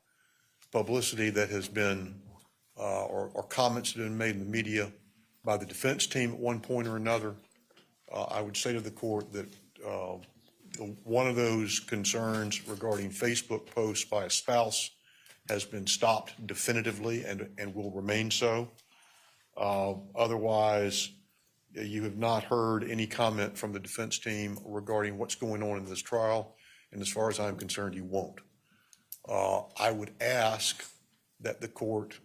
publicity that has been, or comments that have been made in the media by the defense team at one point or another. I would say to the court that one of those concerns regarding Facebook posts by a spouse has been stopped definitively and will remain so. Otherwise, you have not heard any comment from the defense team regarding what's going on in this trial, and as far as I'm concerned, you won't. I would ask that the court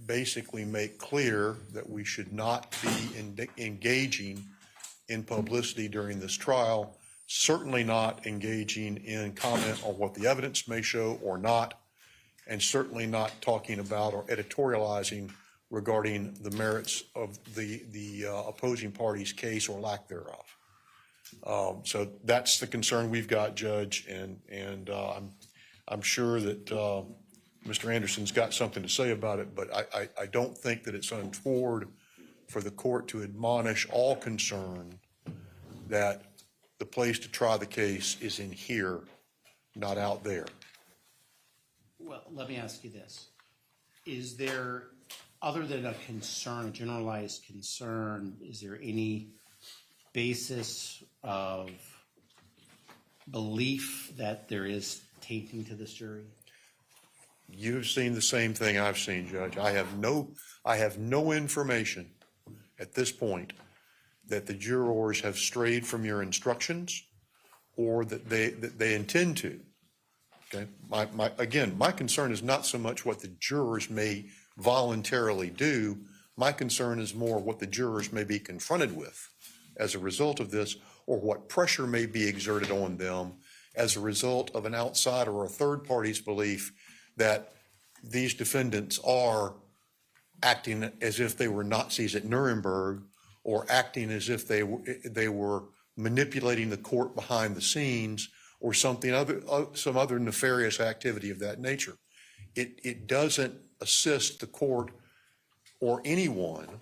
basically make clear that we should not be engaging in publicity during this trial, certainly not engaging in comment on what the evidence may show or not, and certainly not talking about or editorializing regarding the merits of the opposing party's case or lack thereof. So that's the concern we've got, Judge, and I'm sure that Mr. Anderson's got something to say about it, but I don't think that it's untoward for the court to admonish all concerned that the place to try the case is in here, not out there. Well, let me ask you this. Is there, other than a concern, a generalized concern, is there any basis of belief that there is tainting to this jury? You've seen the same thing I've seen, Judge. I have no information at this point that the jurors have strayed from your instructions or that they intend to. Okay. My concern is not so much what the jurors may voluntarily do. My concern is more what the jurors may be confronted with as a result of this, or what pressure may be exerted on them as a result of an outsider or a third party's belief that these defendants are acting as if they were Nazis at Nuremberg, or acting as if they were manipulating the court behind the scenes, or some other nefarious activity of that nature. It doesn't assist the court or anyone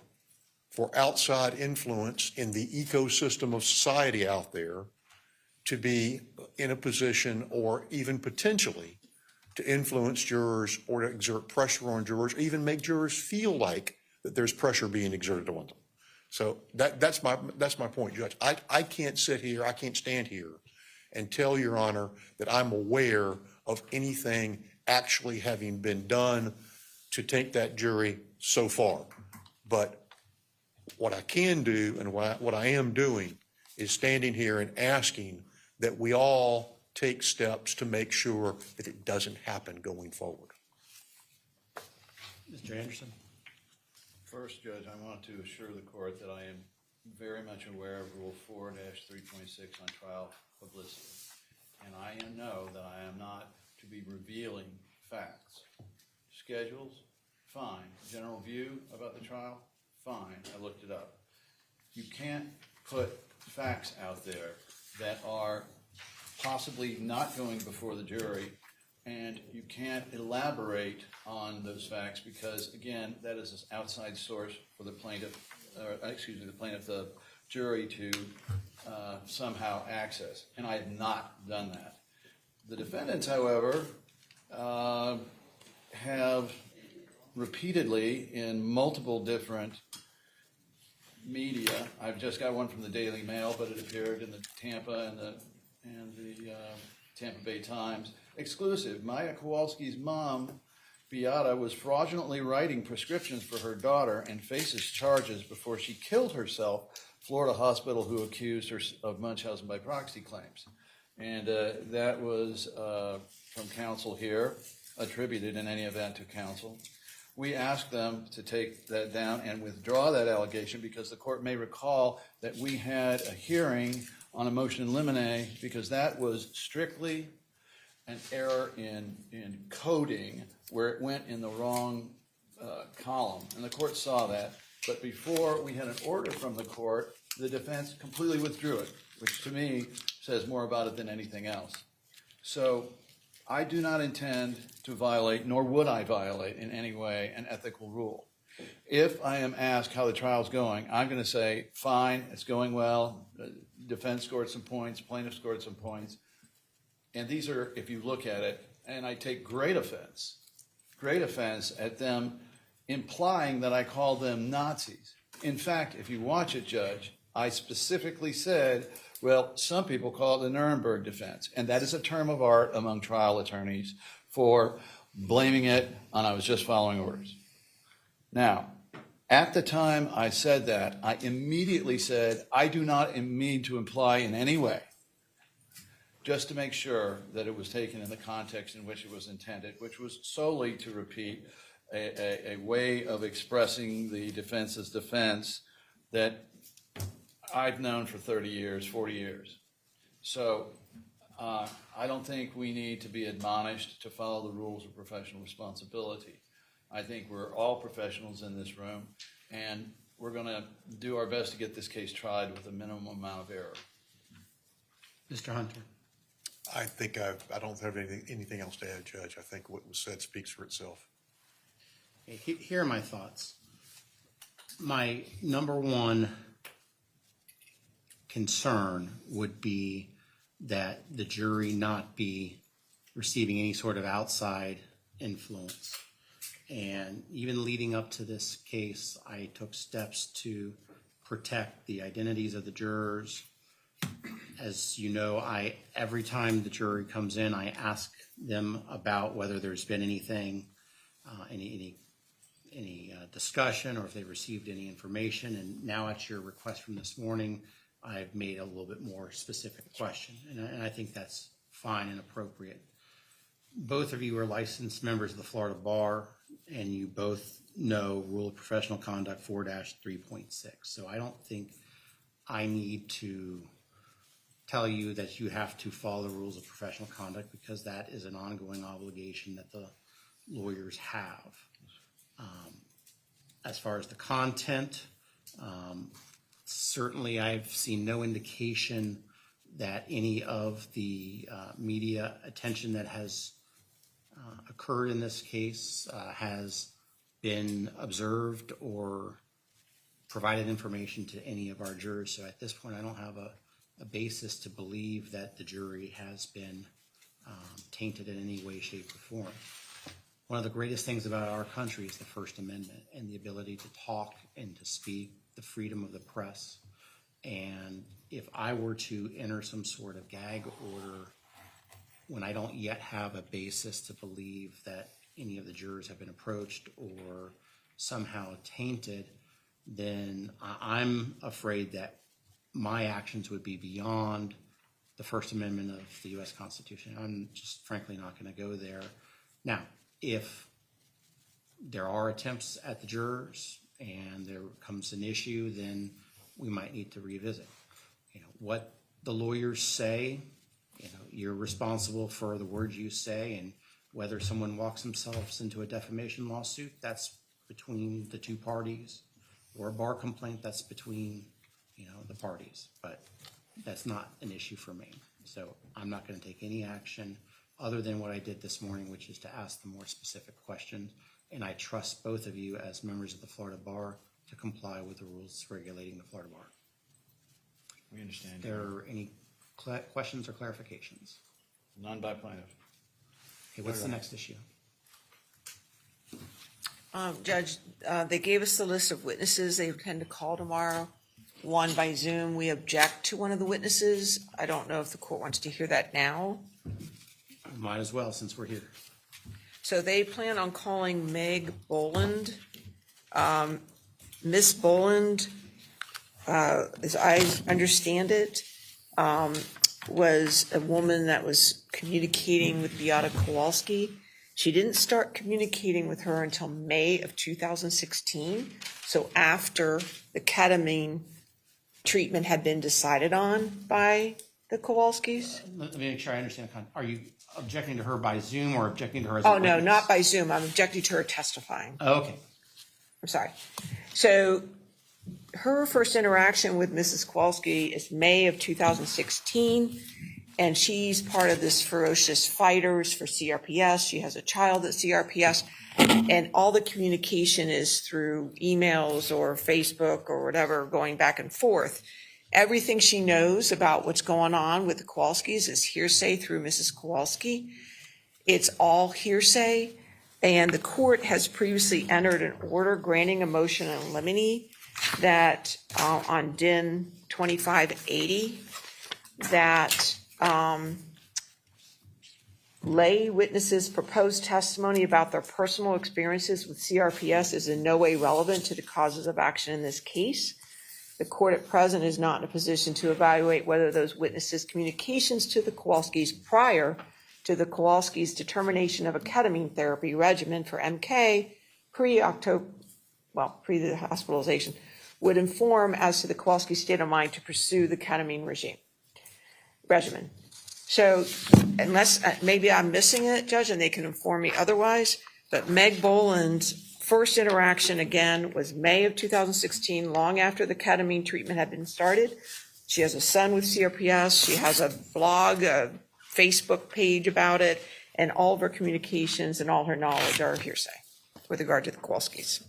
for outside influence in the ecosystem of society out there to be in a position or even potentially to influence jurors or to exert pressure on jurors, or even make jurors feel like that there's pressure being exerted on them. So that's my point, Judge. I can't sit here, I can't stand here and tell Your Honor that I'm aware of anything actually having been done to take that jury so far. But what I can do and what I am doing is standing here and asking that we all take steps to make sure that it doesn't happen going forward. Mr. Anderson? First, Judge, I want to assure the court that I am very much aware of Rule 4-326 on trial publicity. And I know that I am not to be revealing facts. Schedules, fine. General view about the trial, fine. I looked it up. You can't put facts out there that are possibly not going before the jury, and you can't elaborate on those facts because, again, that is an outside source for the plaintiff, the jury to somehow access. And I have not done that. The defendants, however, have repeatedly in multiple different media. I've just got one from the Daily Mail, but it appeared in the Tampa and the Tampa Bay Times. Exclusive. Maya Kowalski's mom, Beata, was fraudulently writing prescriptions for her daughter and faces charges before she killed herself. Florida hospital who accused her of Munchausen by proxy claims. And that was from counsel here, attributed in any event to counsel. We asked them to take that down and withdraw that allegation because the court may recall that we had a hearing on a motion in limine because that was strictly an error in coding where it went in the wrong column. And the court saw that. But before we had an order from the court, the defense completely withdrew it. which to me says more about it than anything else. So I do not intend to violate, nor would I violate in any way, an ethical rule. If I am asked how the trial's going, I'm going to say, fine, it's going well. The defense scored some points, plaintiff scored some points. And these are, if you look at it, and I take great offense at them implying that I call them Nazis. In fact, if you watch it, Judge, I specifically said, well, some people call it the Nuremberg defense. And that is a term of art among trial attorneys for blaming it on I was just following orders. Now, at the time I said that, I immediately said, I do not mean to imply in any way, just to make sure that it was taken in the context in which it was intended, which was solely to repeat a way of expressing the defense's defense that I've known for 30 years, 40 years. So I don't think we need to be admonished to follow the rules of professional responsibility. I think we're all professionals in this room, and we're going to do our best to get this case tried with a minimum amount of error. Mr. Hunter. I think I don't have anything else to add, Judge. I think what was said speaks for itself. Here are my thoughts. My number one concern would be that the jury not be receiving any sort of outside influence. And even leading up to this case, I took steps to protect the identities of the jurors. As you know, every time the jury comes in, I ask them about whether there's been anything, any discussion, or if they received any information. And now at your request from this morning, I've made a little bit more specific question, and I think that's fine and appropriate. Both of you are licensed members of the Florida Bar, and you both know Rule of Professional Conduct 4-3.6. So I don't think I need to tell you that you have to follow the rules of professional conduct, because that is an ongoing obligation that the lawyers have. As far as the content, certainly I've seen no indication that any of the media attention that has occurred in this case has been observed or provided information to any of our jurors. So at this point, I don't have a basis to believe that the jury has been tainted in any way, shape, or form. One of the greatest things about our country is the First Amendment and the ability to talk and to speak, the freedom of the press. And if I were to enter some sort of gag order when I don't yet have a basis to believe that any of the jurors have been approached or somehow tainted, then I'm afraid that my actions would be beyond the First Amendment of the U.S. Constitution. I'm just frankly not going to go there. Now, if there are attempts at the jurors and there comes an issue, then we might need to revisit. What the lawyers say, you're responsible for the words you say, and whether someone walks themselves into a defamation lawsuit, that's between the two parties, or a bar complaint, that's between the parties. But that's not an issue for me. So I'm not going to take any action other than what I did this morning, which is to ask the more specific questions. And I trust both of you as members of the Florida Bar to comply with the rules regulating the Florida Bar. We understand. Are there any questions or clarifications? None by plaintiff. Okay, what's the next issue? Judge, they gave us the list of witnesses they intend to call tomorrow. One by Zoom. We object to one of the witnesses. I don't know if the court wants to hear that now. Might as well, since we're here. So they plan on calling Meg Boland. Miss Boland, as I understand it, was a woman that was communicating with Beata Kowalski. She didn't start communicating with her until May of 2016. So after the ketamine treatment had been decided on by the Kowalskis. Let me make sure I understand. Are you objecting to her by Zoom or objecting to her as a Oh, no, witness? not by Zoom. I'm objecting to her testifying. Oh, okay. I'm sorry. So her first interaction with Mrs. Kowalski is May of 2016, and she's part of this ferocious fighters for CRPS. She has a child at CRPS, and all the communication is through emails or Facebook or whatever, going back and forth. Everything she knows about what's going on with the Kowalskis is hearsay through Mrs. Kowalski. It's all hearsay, and the court has previously entered an order granting a motion in limine that on DIN 2580 that lay witnesses' proposed testimony about their personal experiences with CRPS is in no way relevant to the causes of action in this case. The court at present is not in a position to evaluate whether those witnesses' communications to the Kowalskis prior to the Kowalskis' determination of a ketamine therapy regimen for MK pre the hospitalization, would inform as to the Kowalski state of mind to pursue the ketamine regimen. So unless, maybe I'm missing it, Judge, and they can inform me otherwise, but Meg Boland's first interaction again was May of 2016, long after the ketamine treatment had been started. She has a son with CRPS. She has a blog, a Facebook page about it, and all of her communications and all her knowledge are hearsay with regard to the Kowalskis.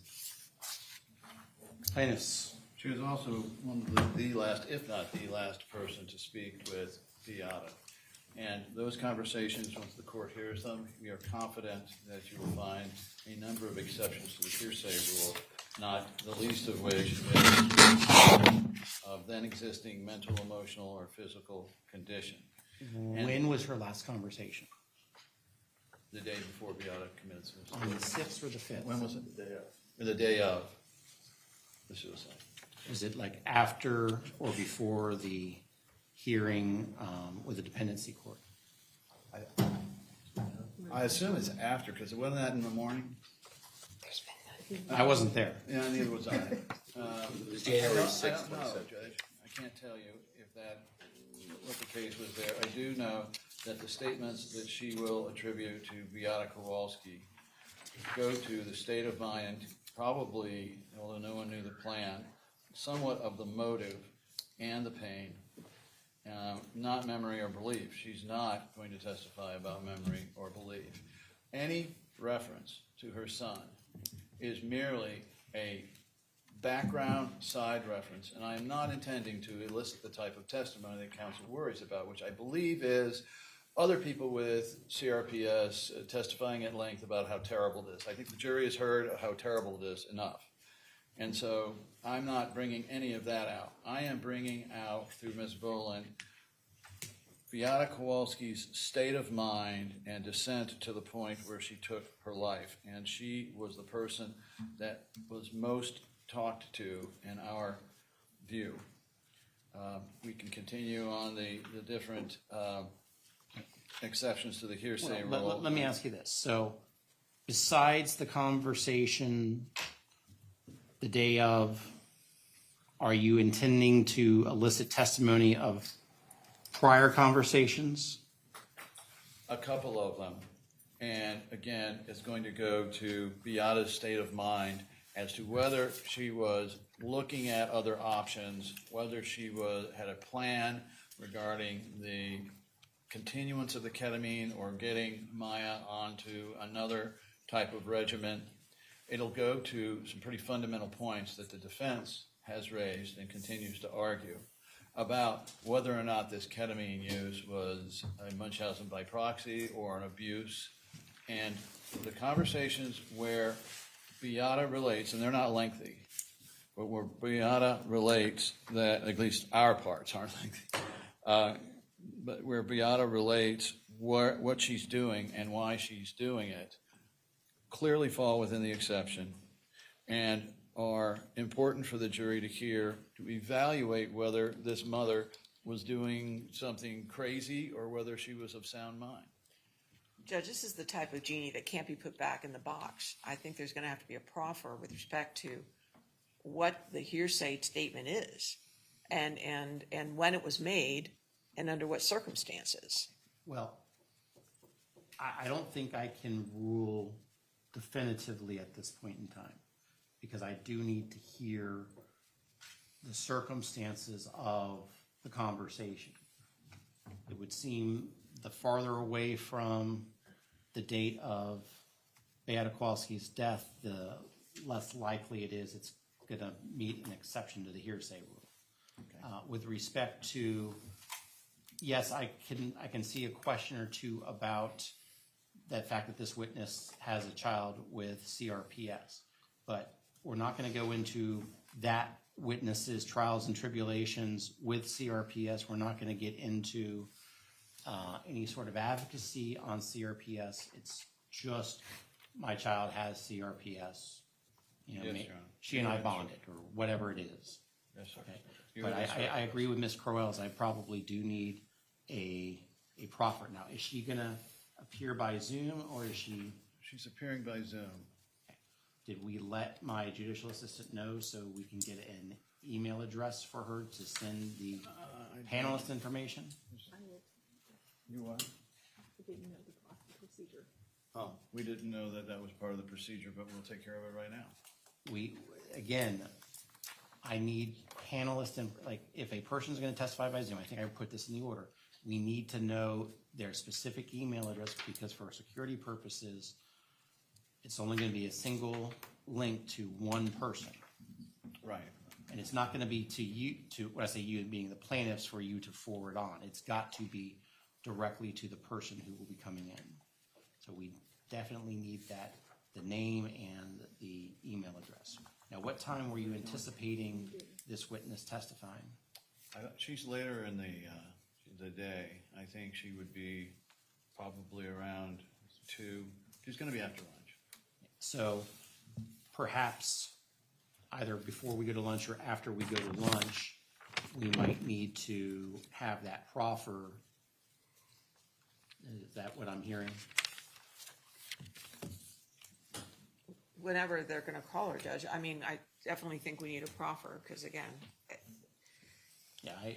Plaintiffs. She was also one of the last, if not the last person to speak with Beata. And those conversations, once the court hears them, we are confident that you will find a number of exceptions to the hearsay rule, not the least of which is of then existing mental, emotional, or physical condition. When was her last conversation? The day before Beata committed suicide. On the 6th or the 5th? When was it? The day of. The day of the suicide. Is it like after or before the hearing with the dependency court? I assume it's after, because it wasn't that in the morning. I wasn't there. Yeah, neither was I. It was January 6th, I don't know, Judge. I can't tell you if what the case was there. I do know that the statements that she will attribute to Beata Kowalski go to the state of mind, probably, although no one knew the plan, somewhat of the motive and the pain, not memory or belief. She's not going to testify about memory or belief. Any reference to her son is merely a background side reference, and I am not intending to elicit the type of testimony that counsel worries about, which I believe is other people with CRPS testifying at length about how terrible it is. I think the jury has heard how terrible it is enough. And so I'm not bringing any of that out. I am bringing out, through Ms. Boland, Beata Kowalski's state of mind and descent to the point where she took her life. And she was the person that was most talked to in our view. We can continue on the different exceptions to the hearsay rule. Let me ask you this. So besides the conversation the day of, are you intending to elicit testimony of prior conversations? A couple of them. And again, it's going to go to Beata's state of mind as to whether she was looking at other options, whether she had a plan regarding the continuance of the ketamine or getting Maya onto another type of regimen. It'll go to some pretty fundamental points that the defense has raised and continues to argue about whether or not this ketamine use was a Munchausen by proxy or an abuse. And the conversations where Beata relates, and they're not lengthy, but where Beata relates that, at least our parts aren't lengthy, but where Beata relates what she's doing and why she's doing it, clearly fall within the exception and are important for the jury to hear, to evaluate whether this mother was doing something crazy or whether she was of sound mind. Judge, this is the type of genie that can't be put back in the box. I think there's going to have to be a proffer with respect to what the hearsay statement is and when it was made and under what circumstances. Well, I don't think I can rule definitively at this point in time, because I do need to hear the circumstances of the conversation. It would seem the farther away from the date of Beata Kowalski's death, the less likely it is it's going to meet an exception to the hearsay rule. With respect to, yes, I can see a question or two about that fact that this witness has a child with CRPS, but we're not going to go into that witness's trials and tribulations with CRPS. We're not going to get into any sort of advocacy on CRPS. It's just my child has CRPS. You know, Yes, Your Honor. she and I bonded, or whatever it is. Yes, sir. Okay. You But have this right. I agree with Ms. Crowell's. I probably do need a proffer. Now, is she going to appear by Zoom, or is she? She's appearing by Zoom. Did we let my judicial assistant know so we can get an email address for her to send the panelist information? You what? Oh, we didn't know that that was part of the procedure, but we'll take care of it right now. Again, I need panelists, and like, if a person's gonna testify by Zoom, I think I put this in the order, we need to know their specific email address, because for security purposes, it's only gonna be a single link to one person. Right. And it's not gonna be to you, when I say you being the plaintiffs, for you to forward on. It's got to be directly to the person who will be coming in. So we definitely need that, the name and the email address. Now, what time were you anticipating this witness testifying? She's later in the day. I think she would be probably around 2. She's going to be after lunch. So perhaps either before we go to lunch or after we go to lunch, we might need to have that proffer. Is that what I'm hearing? Whenever they're gonna call her, Judge, I mean, I definitely think we need a proffer, because again, Yeah,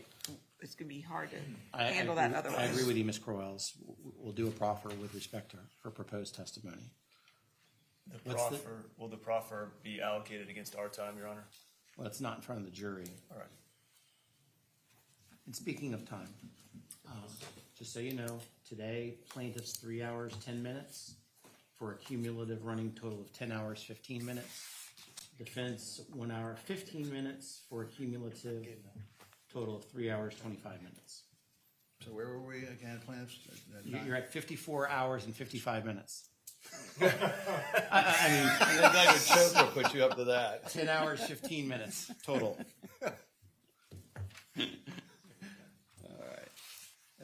it's gonna be hard to I handle that agree- otherwise. I agree with you, Ms. Crowells. We'll do a proffer with respect to her proposed testimony. Will the proffer be allocated against our time, Your Honor? Well, it's not in front of the jury. All right. And speaking of time, just so you know, today plaintiff's 3 hours, 10 minutes for a cumulative running total of 10 hours, 15 minutes. Defense 1 hour, 15 minutes for a cumulative total of 3 hours, 25 minutes. So where were we again, plaintiffs? You're at 54 hours and 55 minutes. I think Dr. Choke will put you up to that. 10 hours, 15 minutes total. All right.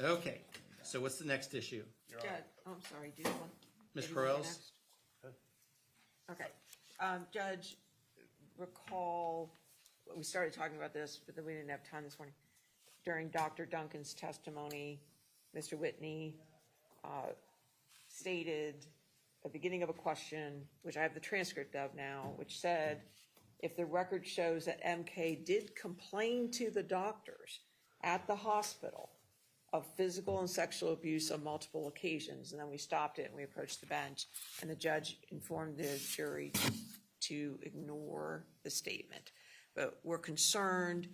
Okay, so what's the next issue? Judge, I'm sorry, do you want? Ms. maybe you want Crowells? next? Okay, Judge, recall, we started talking about this, but then we didn't have time this morning. During Dr. Duncan's testimony, Mr. Whitney stated at the beginning of a question, which I have the transcript of now, which said, if the record shows that MK did complain to the doctors at the hospital of physical and sexual abuse on multiple occasions, and then we stopped it and we approached the bench, and the judge informed the jury to ignore the statement. But we're concerned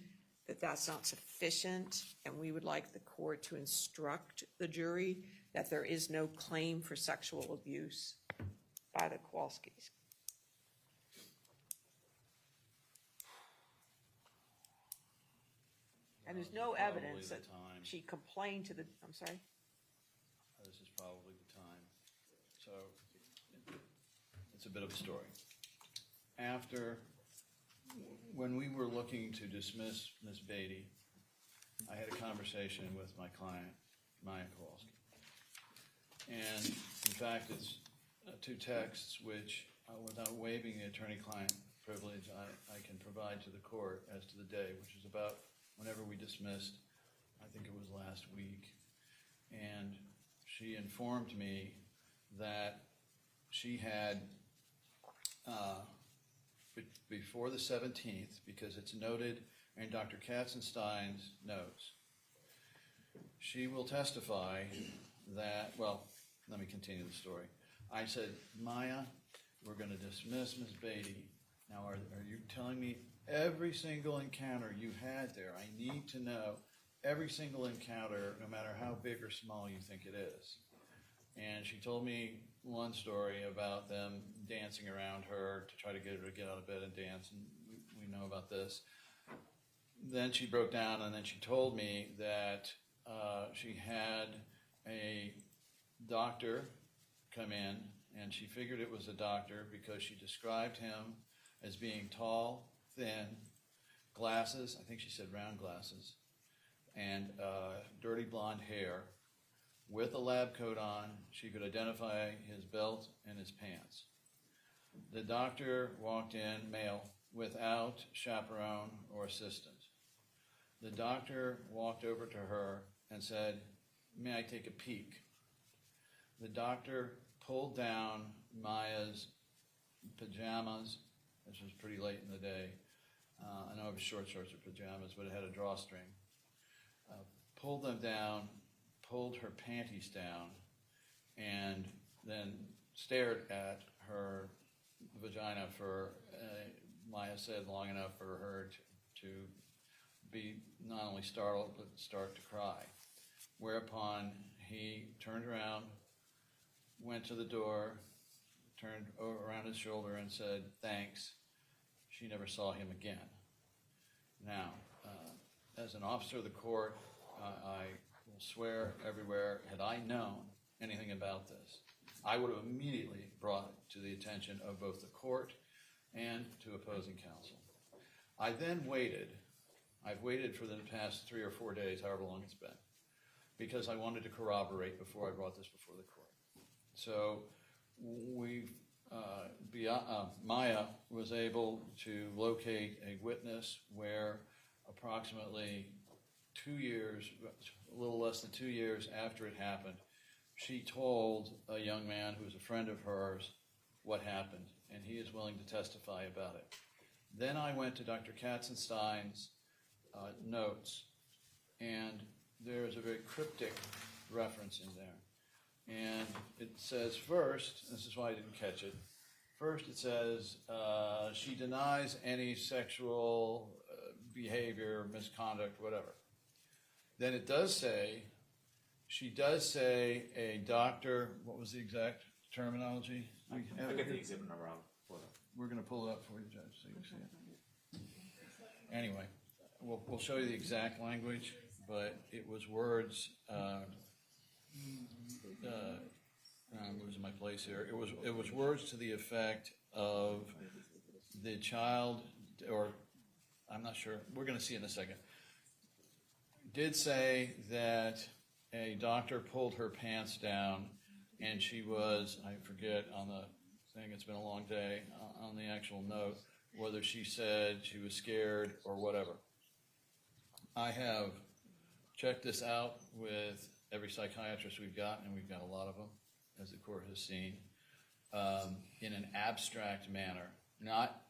that that's not sufficient, and we would like the court to instruct the jury that there is no claim for sexual abuse by the Kowalskis. And there's no Probably evidence the that time. she complained to the, I'm sorry? This is probably the time. So it's a bit of a story. When we were looking to dismiss Ms. Beatty, I had a conversation with my client, Maya Kowalski. And in fact, it's 2 texts which, without waiving the attorney-client privilege, I can provide to the court as to the day, which is about whenever we dismissed, I think it was last week. And she informed me that she had, before the 17th, because it's noted in Dr. Katzenstein's notes, she will testify that, well, let me continue the story. I said, Maya, we're going to dismiss Ms. Beatty Now, are you telling me every single encounter you had there? I need to know every single encounter, no matter how big or small you think it is. And she told me one story about them dancing around her to try to get her to get out of bed and dance, and we know about this. Then she broke down, and then she told me that she had a doctor come in, and she figured it was a doctor because she described him as being tall, thin, glasses, I think she said round glasses, and dirty blonde hair. With a lab coat on, she could identify his belt and his pants. The doctor walked in, male, without chaperone or assistant. The doctor walked over to her and said, "May I take a peek?" The doctor pulled down Maya's pajamas. This was pretty late in the day. I know it was short shorts or pajamas, but it had a drawstring. Pulled them down, pulled her panties down, and then stared at her vagina for, Maya said, long enough for her to be not only startled, but start to cry. Whereupon he turned around, went to the door, turned around his shoulder and said, "Thanks." She never saw him again. Now, as an officer of the court, I will swear everywhere, had I known anything about this, I would have immediately brought it to the attention of both the court and to opposing counsel. I then waited. I've waited for the past 3 or 4 days, however long it's been, because I wanted to corroborate before I brought this before the court. So Maya was able to locate a witness where approximately 2 years, a little less than 2 years after it happened, she told a young man who was a friend of hers what happened, and he is willing to testify about it. Then I went to Dr. Katzenstein's notes, and there's a very cryptic reference in there. And it says first, this is why I didn't catch it, first it says she denies any sexual behavior, misconduct, whatever. Then it does say, she does say a doctor, what was the exact terminology? I'll get the exhibit number out for them. We're going to pull it up for you, Judge, so you can see it. Anyway, we'll show you the exact language, but it was words, I'm losing my place here. It was words to the effect of the child, or I'm not sure, we're going to see in a second, did say that a doctor pulled her pants down and she was, I forget on the thing, it's been a long day, on the actual note, whether she said she was scared or whatever. I have checked this out with every psychiatrist we've got, and we've got a lot of them, as the court has seen, in an abstract manner, not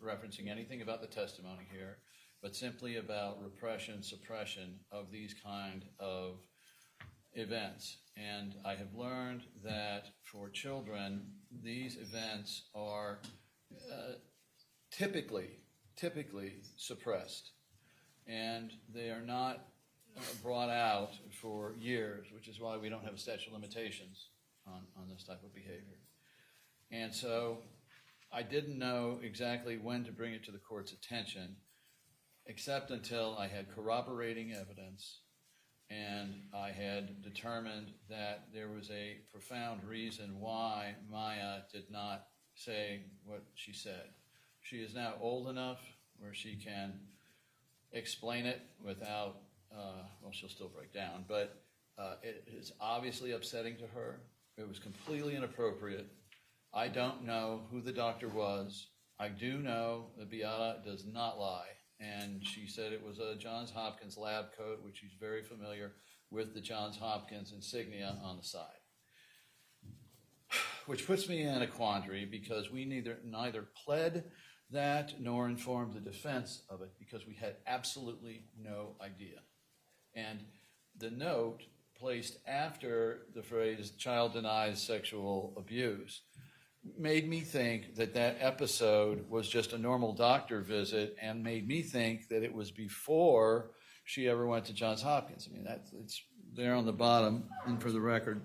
referencing anything about the testimony here, but simply about repression, suppression of these kind of events. And I have learned that for children, these events are typically suppressed, and they are not brought out for years, which is why we don't have a statute of limitations on this type of behavior. And so I didn't know exactly when to bring it to the court's attention, except until I had corroborating evidence and I had determined that there was a profound reason why Maya did not say what she said. She is now old enough where she can explain it without, well, she'll still break down, but it is obviously upsetting to her. It was completely inappropriate. I don't know who the doctor was. I do know that Beata does not lie. And she said it was a Johns Hopkins lab coat, which she's very familiar with the Johns Hopkins insignia on the side. Which puts me in a quandary because we neither pled that nor informed the defense of it because we had absolutely no idea. And the note placed after the phrase child denies sexual abuse made me think that that episode was just a normal doctor visit, and made me think that it was before she ever went to Johns Hopkins. I mean, it's there on the bottom, and for the record.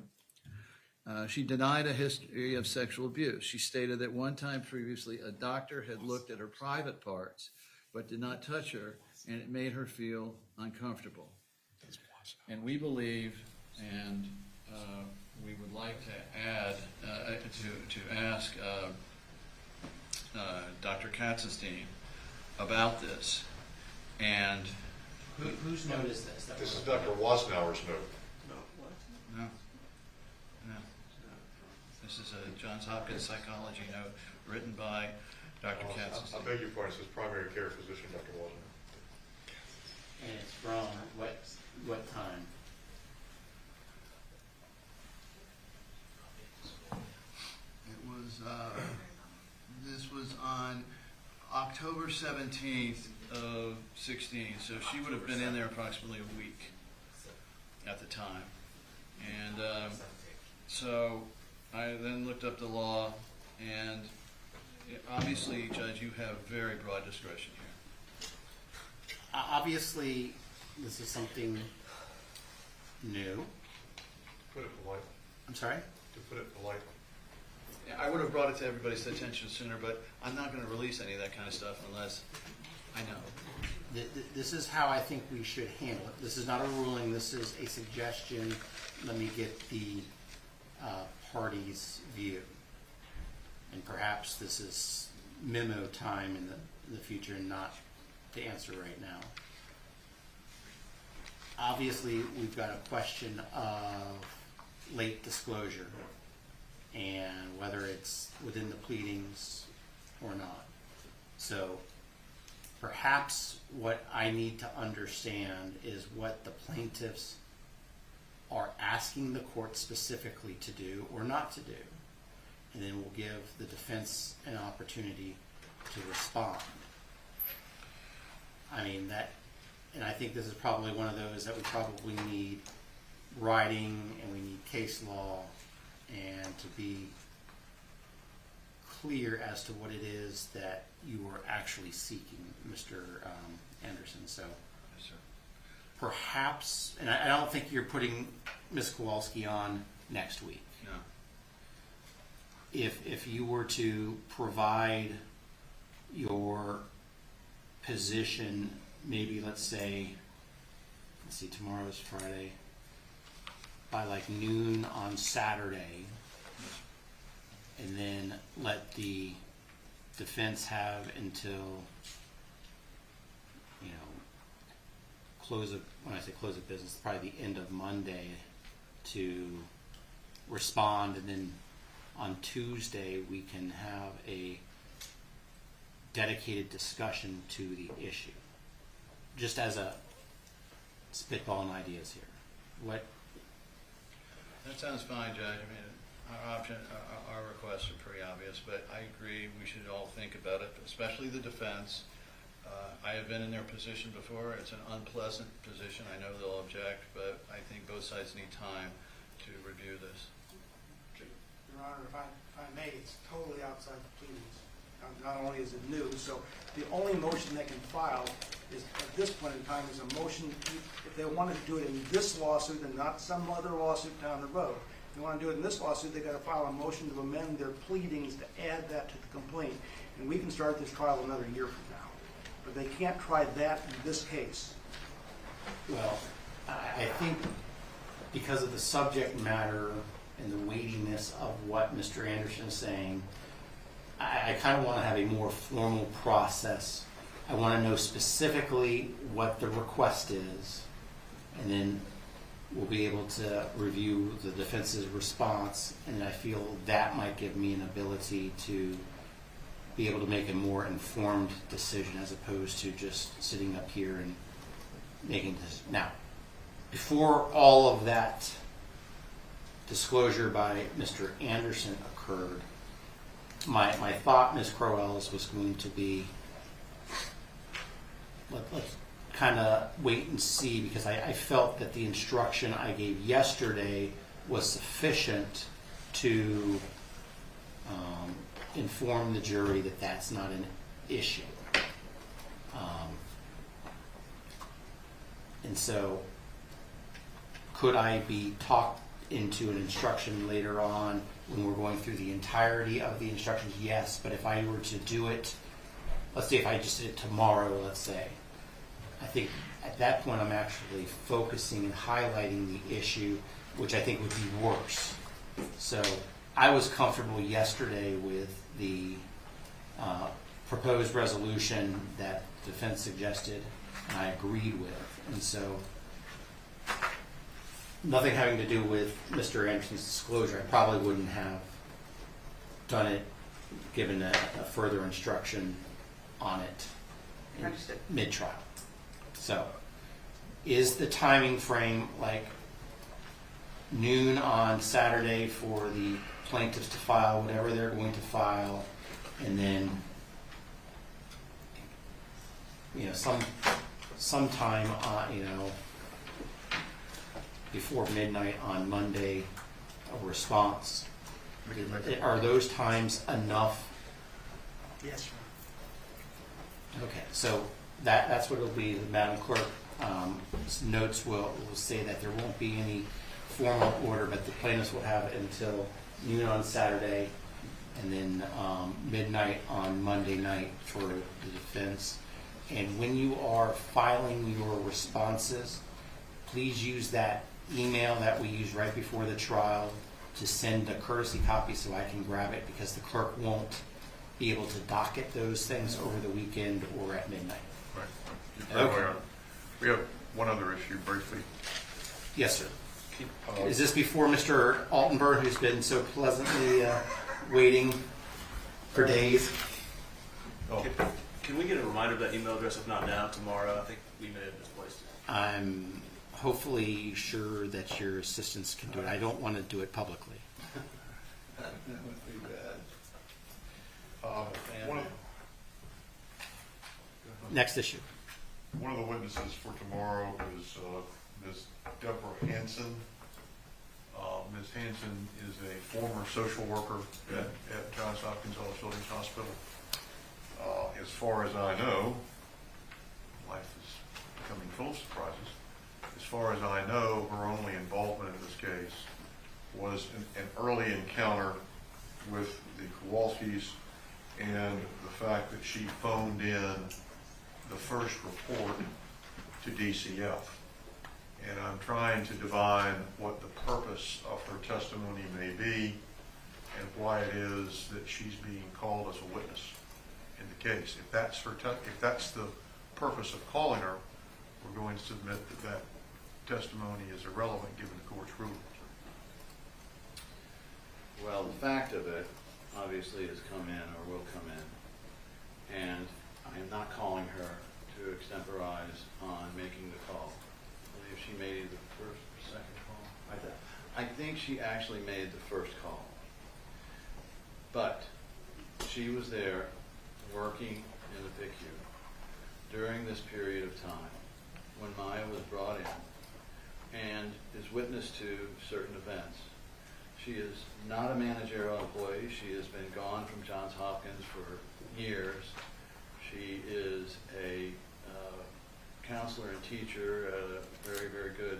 She denied a history of sexual abuse. She stated that one time previously a doctor had looked at her private parts but did not touch her, and it made her feel uncomfortable. And we believe, and we would like to add, to ask Dr. Katzenstein about this. And Whose note is this? This is Dr. Wasnauer's note. no, no. This is a Johns Hopkins psychology note written by Dr. Katzenstein. I beg your pardon, it says primary care physician, Dr. Wasnauer. And it's from what time? It was, this was on October 17th of 16, so she would have been in there approximately a week at the time. And so I then looked up the law, and obviously, Judge, you have very broad discretion here. Obviously, this is something new. Put it politely. I'm sorry? To put it politely. I would have brought it to everybody's attention sooner, but I'm not going to release any of that kind of stuff unless I know. This is how I think we should handle it. This is not a ruling, this is a suggestion. Let me get the party's view. And perhaps this is memo time in the future and not to answer right now. Obviously, we've got a question of late disclosure and whether it's within the pleadings or not. So perhaps what I need to understand is what the plaintiffs are asking the court specifically to do or not to do. And then we'll give the defense an opportunity to respond. I mean, and I think this is probably one of those that we probably need writing and we need case law and to be clear as to what it is that you are actually seeking, Mr. Anderson. So Yes, sir. perhaps, and I don't think you're putting Ms. Kowalski on next week. No. If you were to provide your position, maybe let's see, tomorrow's Friday, by like noon on Saturday, and then let the defense have until, when I say close of business, probably the end of Monday to respond, and then on Tuesday we can have a dedicated discussion to the issue. Just as a spitballing ideas here. What? That sounds fine, Judge. I mean, our requests are pretty obvious, but I agree we should all think about it, especially the defense. I have been in their position before. It's an unpleasant position. I know they'll object, but I think both sides need time to review this. Your Honor, if I may, it's totally outside the pleadings. Not only is it new, so the only motion they can file is, at this point in time, is a motion, if they wanted to do it in this lawsuit and not some other lawsuit down the road. If they want to do it in this lawsuit, they've got to file a motion to amend their pleadings to add that to the complaint. And we can start this trial another year from now. But they can't try that in this case. Well, I think because of the subject matter and the weightiness of what Mr. Anderson is saying, I kind of want to have a more formal process. I want to know specifically what the request is, and then we'll be able to review the defense's response, and I feel that might give me an ability to be able to make a more informed decision as opposed to just sitting up here and making this. Now, before all of that disclosure by Mr. Anderson occurred, my thought, Ms. Crowells, was going to be, let's kind of wait and see, because I felt that the instruction I gave yesterday was sufficient to inform the jury that that's not an issue. And so, could I be talked into an instruction later on when we're going through the entirety of the instructions? Yes, but if I were to do it, let's say if I just did it tomorrow, let's say, I think at that point I'm actually focusing and highlighting the issue, which I think would be worse. So I was comfortable yesterday with the proposed resolution that the defense suggested and I agreed with. And so nothing having to do with Mr. Anderson's disclosure, I probably wouldn't have done it, given a further instruction on it in mid-trial. So, is the timing frame like noon on Saturday for the plaintiffs to file whatever they're going to file, and then, you know, sometime, before midnight on Monday, a response? Are those times enough? Yes, Okay, so that's what it'll be. The Madam Clerk notes will say that there won't be any formal order, but the plaintiffs will have it until noon on Saturday and then midnight on Monday night for the defense. And when you are filing your responses, please use that email that we used right before the trial to send a courtesy copy so I can grab it, because the clerk won't be able to docket those things over the weekend or at midnight. Right. Okay. We have one other issue briefly. Yes, sir. Is this before Mr. Altenberg, who's been so pleasantly waiting for days? Oh, Can we get a reminder of that email address, if not now, tomorrow? I think we may have misplaced it. I'm hopefully sure that your assistants can do it. I don't want to do it publicly. That would be bad. one of- Next issue. One of the witnesses for tomorrow is Ms. Deborah Hansen. Ms. Hansen is a former social worker at Johns Hopkins Children's Hospital. As far as I know, life is becoming full of surprises. As far as I know, her only involvement in this case was an early encounter with the Kowalskis, and the fact that she phoned in the first report to DCF. And I'm trying to divine what the purpose of her testimony may be and why it is that she's being called as a witness in the case. If that's if that's the purpose of calling her, we're going to submit that testimony is irrelevant given the court's ruling. Well, the fact of it obviously has come in or will come in, and I am not calling her to extemporize on making the call. I believe she made the first or second call. I think she actually made the first call. But she was there working in the PICU during this period of time when Maya was brought in and is witness to certain events. She is not a managerial employee. She has been gone from Johns Hopkins for years. She is a counselor and teacher at a very, very good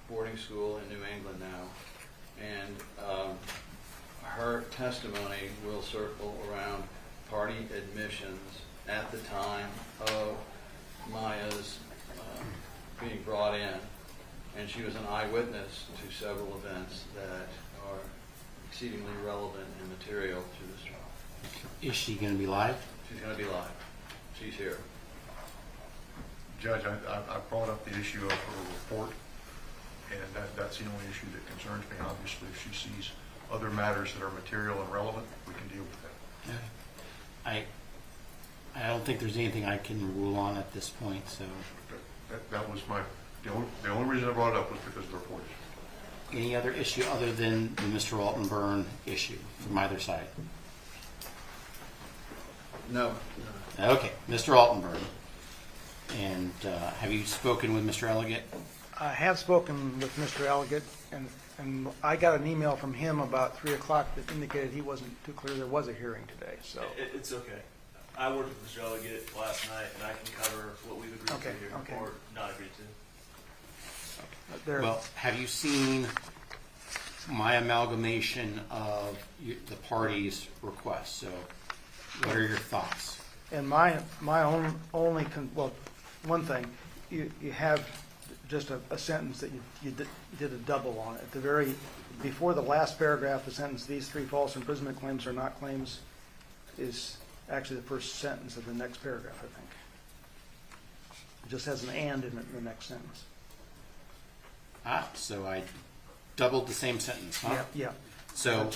boarding school in New England now. And her testimony will circle around party admissions at the time of Maya's being brought in. And she was an eyewitness to several events that are exceedingly relevant and material to this trial. Is she going to be live? She's going to be live. She's here. Judge, I brought up the issue of her report, and that's the only issue that concerns me. Obviously, if she sees other matters that are material and relevant, we can deal with that. I don't think there's anything I can rule on at this point, so. That was the only reason I brought it up was because of the report issue. Any other issue other than the Mr. Altenburn issue from either side? No. Okay, Mr. Altenburn. And have you spoken with Mr. Elliott? I have spoken with Mr. Elliott, and And I got an email from him about 3 o'clock that indicated he wasn't too clear there was a hearing today, so. It's okay. I worked with the delegate last night, and I can cover what we've agreed Okay, to here okay. or not agreed to. There, Well, have you seen my amalgamation of the parties' requests? So what are your thoughts? and my only, well, one thing, you have just a sentence that you did a double on. At the very, before the last paragraph, the sentence, "These three false imprisonment claims are not claims," is actually the first sentence of the next paragraph, I think. It just has an "and" in it in the next sentence. So I doubled the same sentence, huh? Yeah. So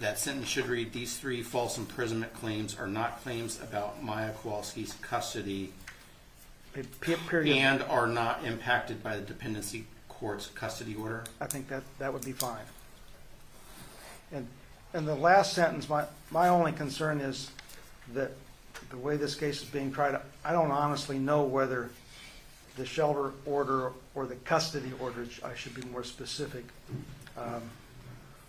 that sentence should read, "These three false imprisonment claims are not claims about Maya Kowalski's custody Period. and are not impacted by the dependency court's custody order." I think that would be fine. And the last sentence, my only concern is that the way this case is being tried, I don't honestly know whether the shelter order or the custody order, I should be more specific,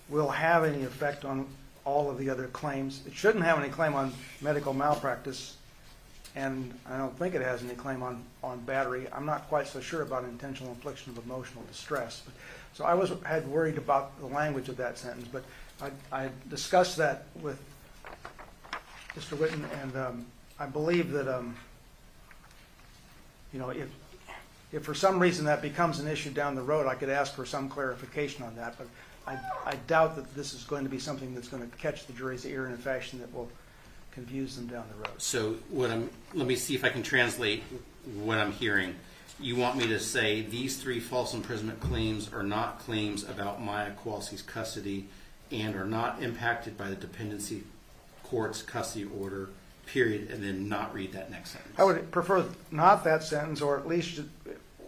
will have any effect on all of the other claims. It shouldn't have any claim on medical malpractice, and I don't think it has any claim on battery. I'm not quite so sure about intentional infliction of emotional distress. So I had worried about the language of that sentence, but I discussed that with Mr. Whitten, and I believe that, if for some reason that becomes an issue down the road, I could ask for some clarification on that, but I doubt that this is going to be something that's going to catch the jury's ear in a fashion that will confuse them down the road. So let me see if I can translate what I'm hearing. You want me to say these three false imprisonment claims are not claims about Maya Kowalski's custody and are not impacted by the dependency court's custody order, period, and then not read that next sentence. I would prefer not that sentence, or at least,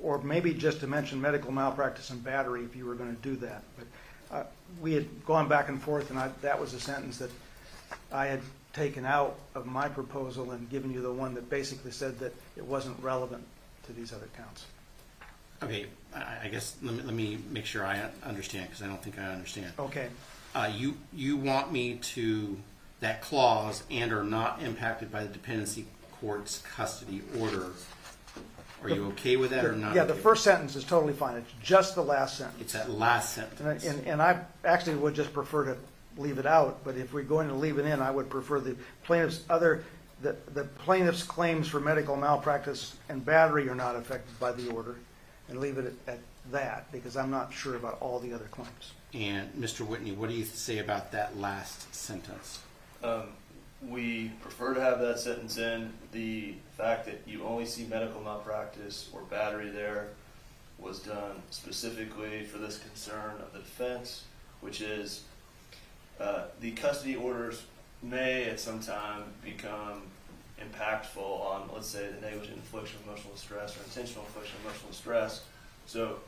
or maybe just to mention medical malpractice and battery if you were going to do that. But we had gone back and forth, and that was a sentence that I had taken out of my proposal and given you the one that basically said that it wasn't relevant to these other counts. Okay, I guess let me make sure I understand, because I don't think I understand. Okay. You want me to, that clause, "and are not impacted by the dependency court's custody order," are you okay with that or not? Yeah, okay the first sentence is totally fine. It's just the last sentence. It's that last sentence. And I actually would just prefer to leave it out, but if we're going to leave it in, I would prefer the plaintiff's claims for medical malpractice and battery are not affected by the order, and leave it at that, because I'm not sure about all the other claims. And Mr. Whitney, what do you say about that last sentence? We prefer to have that sentence in. The fact that you only see medical malpractice or battery there was done specifically for this concern of the defense, which is the custody orders may at some time become impactful on, let's say, the negligent infliction of emotional distress or intentional infliction of emotional distress. So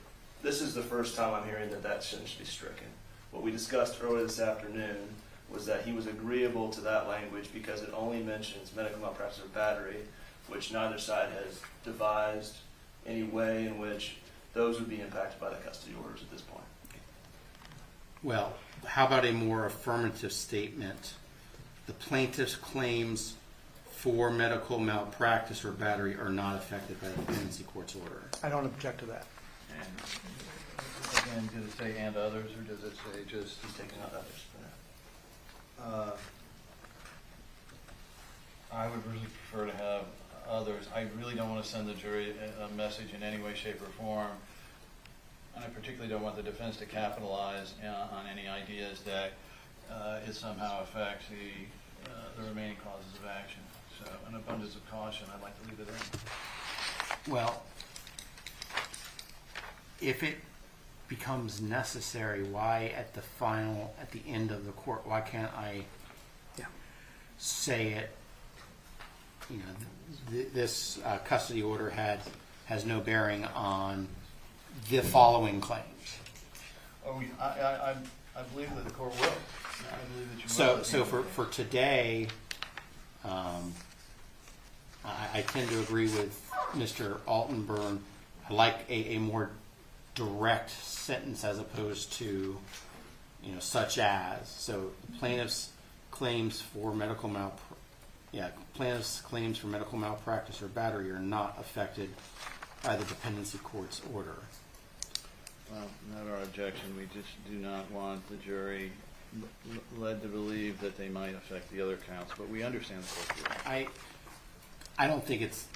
this is the first time I'm hearing that sentence should be stricken. What we discussed earlier this afternoon was that he was agreeable to that language because it only mentions medical malpractice or battery, which neither side has devised any way in which those would be impacted by the custody orders at this point. Well, how about a more affirmative statement? The plaintiff's claims for medical malpractice or battery are not affected by the dependency court's order. I don't object to that. And again, did it say "and others," or does it say just He's taking out others for now. I would really prefer to have others. I really don't want to send the jury a message in any way, shape, or form. And I particularly don't want the defense to capitalize on any ideas that it somehow affects the remaining causes of action. So, an abundance of caution, I'd like to leave it in. Well, if it becomes necessary, why at the end of the court, why can't I say it, this custody order has no bearing on the following claims? Oh, I believe that the court will. I believe that you will. So for today, I tend to agree with Mr. Altenburn. I like a more direct sentence as opposed to, such as. So plaintiff's claims for medical plaintiff's claims for medical malpractice or battery are not affected by the dependency court's order. Well, not our objection. We just do not want the jury led to believe that they might affect the other counts, but we understand the court's ruling. I don't think it's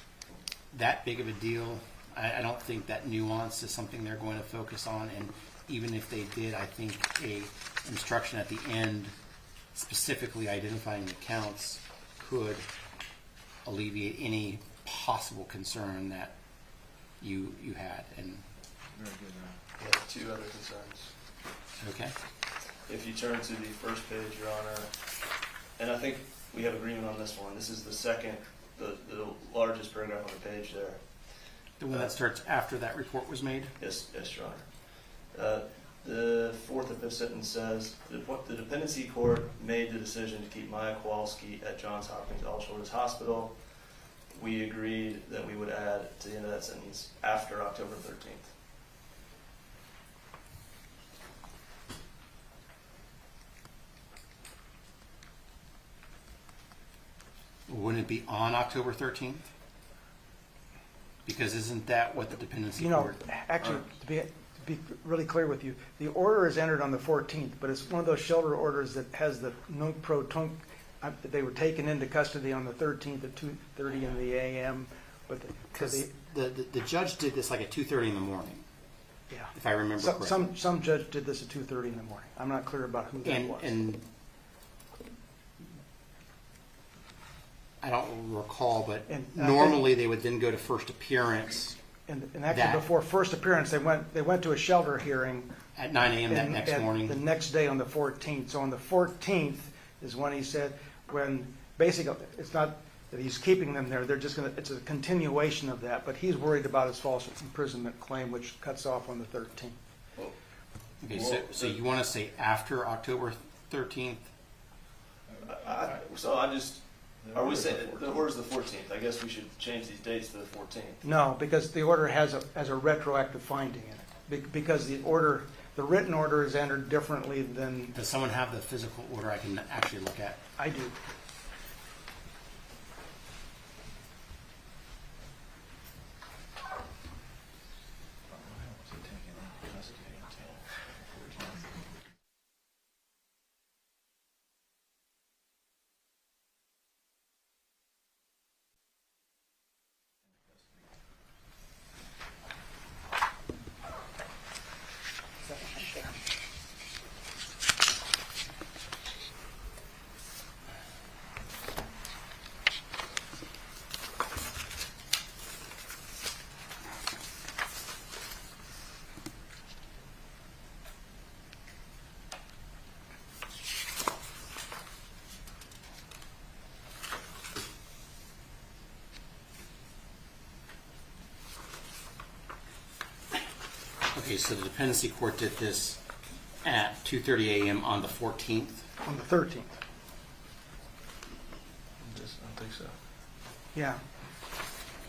that big of a deal. I don't think that nuance is something they're going to focus on, and even if they did, I think a instruction at the end specifically identifying the counts could alleviate any possible concern that you had. And Very good. We have two other concerns. okay, If you turn to the first page, Your Honor, and I think we have agreement on this one. This is the second, the largest paragraph on the page there. the one that starts after that report was made. Yes, Your Honor. The fourth and fifth sentence says, the dependency court made the decision to keep Maya Kowalski at Johns Hopkins All Children's Hospital. We agreed that we would add to the end of that sentence, after October 13th. Wouldn't it be on October 13th? Because isn't that what the dependency court? Actually, to be really clear with you, the order is entered on the 14th, but it's one of those shelter orders that has the nunc pro tunc. They were taken into custody on the 13th at 2:30 in the a.m. But Because the judge did this like at 2:30 in the morning, yeah, if I remember correctly. some judge did this at 2:30 in the morning. I'm not clear about who that was. And I don't recall, but And I normally they would then go to first appearance And actually, that- before first appearance, they went to a shelter hearing. at 9 a.m. that and next at morning. The next day on the 14th. So on the 14th is when he said, when basically, it's not that he's keeping them there, it's a continuation of that, but he's worried about his false imprisonment claim, which cuts off on the 13th. Okay, so you want to say after October 13th? Are we saying, the order's the 14th? I guess we should change these dates to the 14th. No, because the order has a retroactive finding in it. Because the written order is entered differently than Does someone have the physical order I can actually look at? I do. Okay, so the dependency court did this at 2:30 a.m. on the 14th. On the 13th. I don't think so. Yeah.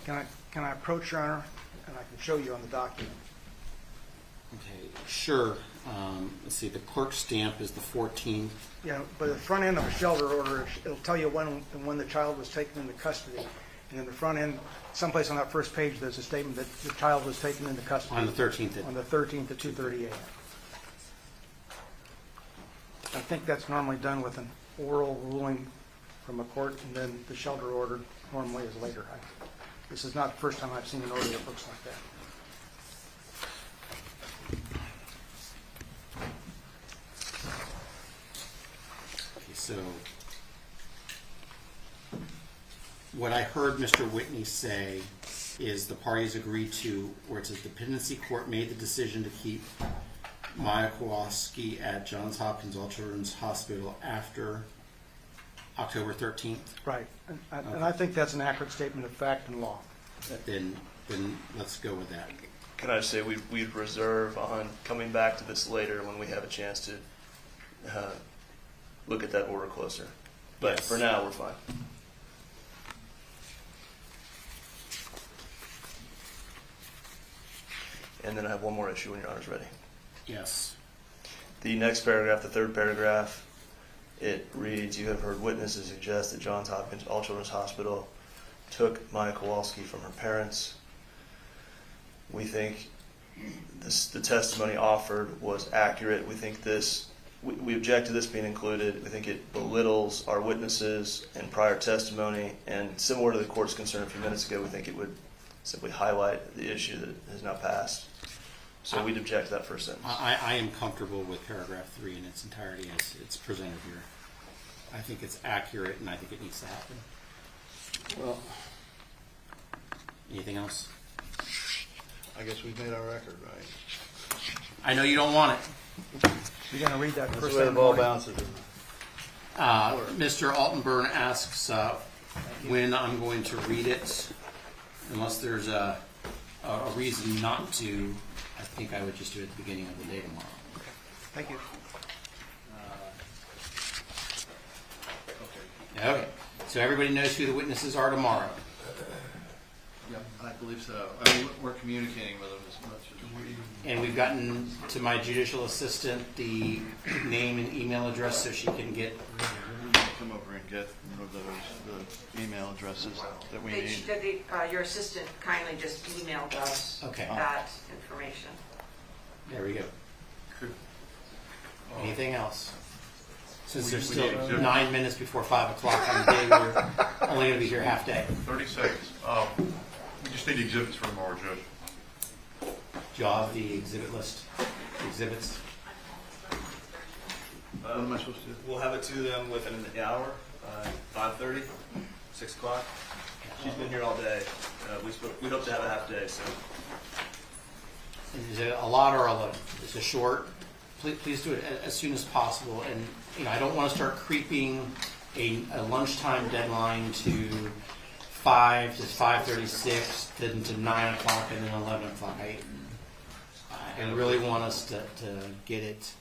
Can I approach, Your Honor? And I can show you on the document. Okay, sure. Let's see, the clerk's stamp is the 14th. Yeah, but the front end of a shelter order, it'll tell you when the child was taken into custody. And in the front end, someplace on that first page, there's a statement that the child was taken into custody. On the 13th. On the 13th at 2:30 a.m. I think that's normally done with an oral ruling from a court, and then the shelter order normally is later. This is not the first time I've seen an order that looks like that. Okay, so what I heard Mr. Whitney say is the parties agreed to, where it says dependency court made the decision to keep Maya Kowalski at Johns Hopkins All Children's Hospital after October 13th. Right, and I think that's an accurate statement of fact and law. Then let's go with that. Can I just say we'd reserve on coming back to this later when we have a chance to look at that order closer. But Yes. for now, we're fine. And then I have one more issue when your honor's ready. Yes. The next paragraph, the third paragraph, it reads, "You have heard witnesses suggest that Johns Hopkins All Children's Hospital took Maya Kowalski from her parents." We think the testimony offered was accurate. We think we object to this being included. We think it belittles our witnesses and prior testimony, and similar to the court's concern a few minutes ago, we think it would simply highlight the issue that has now passed. So we'd object to that first sentence. I am comfortable with paragraph 3 in its entirety as it's presented here. I think it's accurate, and I think it needs to happen. Well, Anything else? I guess we've made our record, right? I know you don't want it. You're going to read that That's the way the ball bounces. Mr. Altenburn asks when I'm going to read it. Unless there's a reason not to, I think I would just do it at the beginning of the day tomorrow. Thank you. Okay. So everybody knows who the witnesses are tomorrow. Yep, I believe so. I mean, we're communicating with them as much as And we've gotten to my judicial assistant the name and email address so she can get. come over and get the email addresses that we need. Your assistant kindly just emailed us Okay. that information. There we go. Anything else? Since there's still 9 minutes before 5 o'clock on the day, we're only going to be here half day. 30 seconds. We just need exhibits for tomorrow, Judge. Do y'all have the exhibit list? Exhibits? What am I supposed to do? We'll have it to them within an hour, 5:30, 6 o'clock. She's been here all day. We hope to have a half day, so. Is it a lot or a little? It's a short. Please do it as soon as possible. And I don't want to start creeping a lunchtime deadline to 5 to 5:36, then to 9 o'clock, and then 11 o'clock. I really want us to get it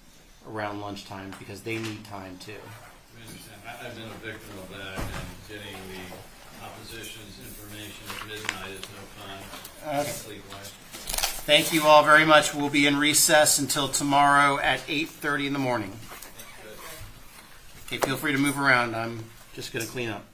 around lunchtime because they need time too. I understand. I've been a victim of that, and getting the opposition's information at midnight is no fun. Okay. Sleep-wise. Thank you all very much. We'll be in recess until tomorrow at 8:30 in the morning. Okay, feel free to move around. I'm just going to clean up.